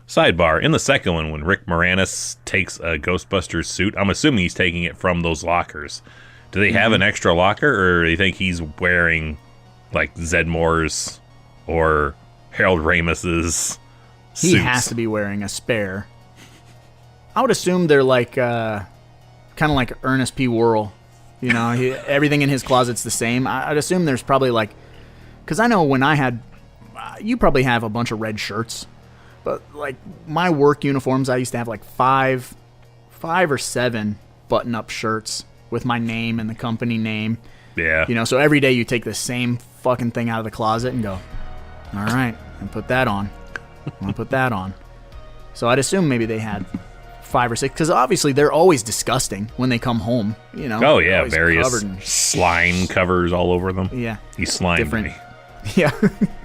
Sidebar, in the second one, when Rick Moranis takes a Ghostbusters suit, I'm assuming he's taking it from those lockers. Do they have an extra locker, or do you think he's wearing, like, Zedmore's or Harold Ramis's He suits? has to be wearing a spare. I would assume they're like, kind of like Ernest P. Worrell. You know, everything in his closet's the same. I'd assume there's probably like, because I know when I had, you probably have a bunch of red shirts, but like my work uniforms, I used to have like five or 7 button-up shirts with my name and the company name. Yeah. You know, so every day you take the same fucking thing out of the closet and go, all right, and put that on. I'm gonna put that on. So I'd assume maybe they had 5 or 6, because obviously they're always disgusting when they come home. You know. Oh, They're yeah, always various covered in slime covers all over them. Yeah. He slimed Different- me. Yeah.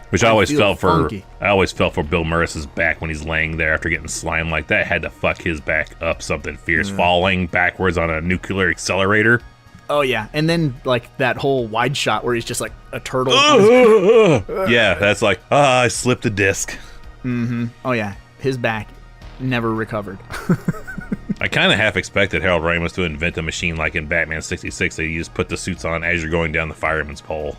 Which I always feel felt funky. for. I always felt for Bill Murris's back when he's laying there after getting slime like that. Had to fuck his back up something fierce, falling backwards on a nuclear accelerator. Oh yeah, and then like that whole wide shot where he's just like a turtle. Yeah, that's like, I slipped a disc. Oh yeah, his back never recovered. I kind of half expected Harold Ramis to invent a machine like in Batman 66 that you just put the suits on as you're going down the fireman's pole.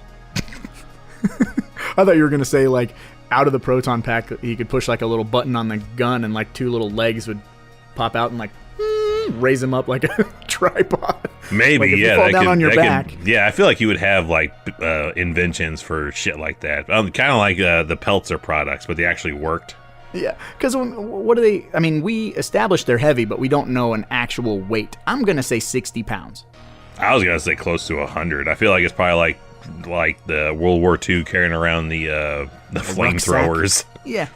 I thought you were gonna say like out of the proton pack he could push like a little button on the gun and like 2 little legs would pop out and like raise him up like a tripod. Maybe, Like, if you yeah. fall that down could- on your that could- back. yeah, I feel like he would have like inventions for shit like that. Kind of like the Peltzer products, but they actually worked. Yeah, because what do they? I mean, we established they're heavy, but we don't know an actual weight. I'm gonna say 60 pounds. I was gonna say close to 100. I feel like it's probably like the World War II carrying around the flamethrowers. Yeah,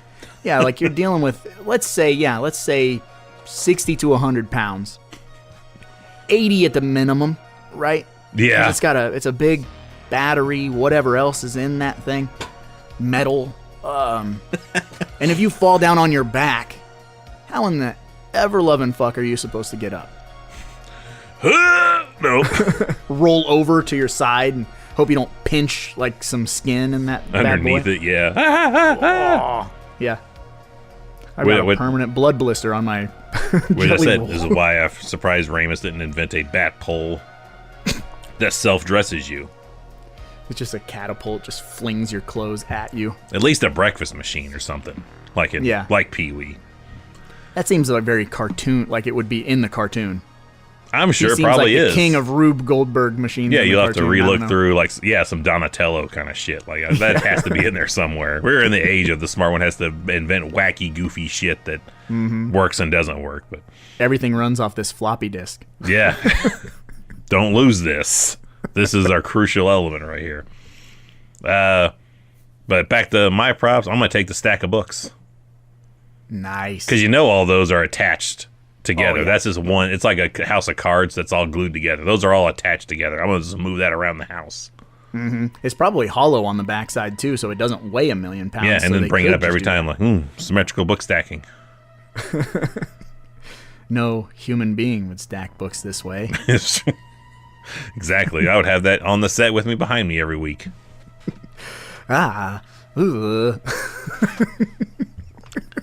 yeah, like you're dealing with. Let's say 60 to 100 pounds. 80 at the minimum, right? 'Cause Yeah, it's a big battery, whatever else is in that thing, metal. And if you fall down on your back, how in the ever-loving fuck are you supposed to get up? nope. Roll over to your side and hope you don't pinch like some skin in that bad Underneath boy? it, yeah. Oh, yeah. I got a permanent blood blister on my Which I jelly said roll. is why I'm surprised Ramis didn't invent a bat pole that self-dresses you. It's just a catapult, just flings your clothes at you. At least a breakfast machine or something, like Yeah. like Pee-wee. That seems like very cartoon, like it would be in the cartoon. I'm sure He it seems probably like is. the king of Rube Goldberg machines. Yeah, in the you'll have to cartoon. I don't relook know. through some Donatello kind of shit. Like that has to be in there somewhere. We're in the age of the smart one has to invent wacky, goofy shit that works and doesn't work. But Everything runs off this floppy disk. yeah, don't lose this. This is our crucial element right here. But back to my props, I'm gonna take the stack of books Nice. because all those are attached together. Oh, yeah. That's just one. It's like a house of cards that's all glued together. Those are all attached together. I'm gonna just move that around the house. It's probably hollow on the backside too, so it doesn't weigh 1,000,000 pounds. Yeah, so and then they bring it could up just every do time that. like, symmetrical book stacking. No human being would stack books this way. Exactly. I would have that on the set with me behind me every week. Ah. Ugh.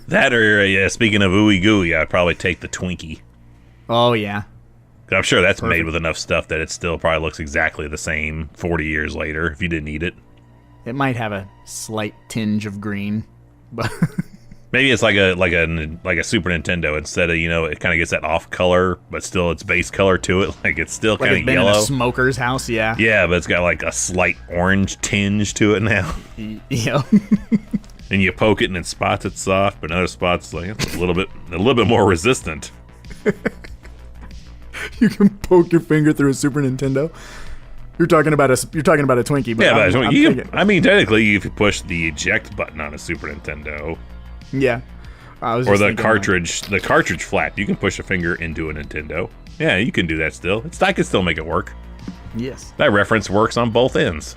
That or, yeah, speaking of ooey gooey, I'd probably take the Twinkie. Oh, yeah. I'm sure that's made Perfect. with enough stuff that it still probably looks exactly the same 40 years later if you didn't eat it. It might have a slight tinge of green, but Maybe it's like a Super Nintendo. Instead of, it kind of gets that off color, but still its base color to it. Like it's still like kind it's of been in yellow. a smoker's house, yeah. Yeah, but it's got like a slight orange tinge to it now. Yeah. And you poke it and it spots it's soft, but in other spots like it's a little bit more resistant. You can poke your finger through a Super Nintendo. You're talking about a Twinkie, but Yeah, I'm thinking, technically, if you push the eject button on a Super Nintendo, yeah. I was or just the thinking, cartridge flap, you can push a finger into a Nintendo. Yeah, you can do that still. I can still make it work. yes. That reference works on both ends.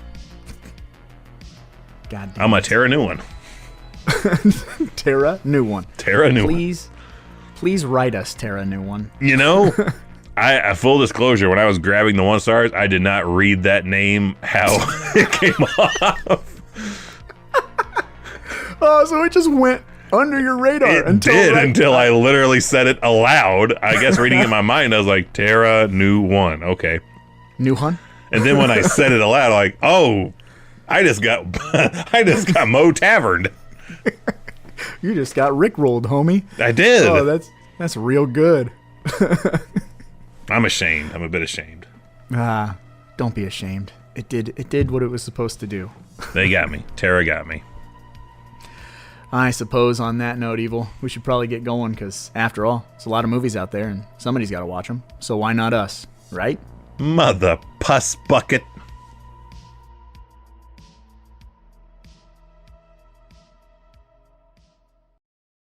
God damn. I'm a Terra new one. Terra, new one. Terra new one. Please write us, Terra, new one. I full disclosure, when I was grabbing the 1 stars, I did not read that name how it came off. Oh, so it just went under your radar It until did until I literally said it aloud. I guess reading in my mind, I was like, Terra new one. Okay. New hun? And then when I said it aloud, like, oh, I just got Mo Taverned. You just got rickrolled, homie. I did. Oh, that's real good. I'm ashamed. I'm a bit ashamed. Ah, don't be ashamed. It did what it was supposed to do. They got me. Terra got me. I suppose on that note, Evil, we should probably get going because, after all, there's a lot of movies out there and somebody's got to watch them. So why not us, right? Mother puss bucket.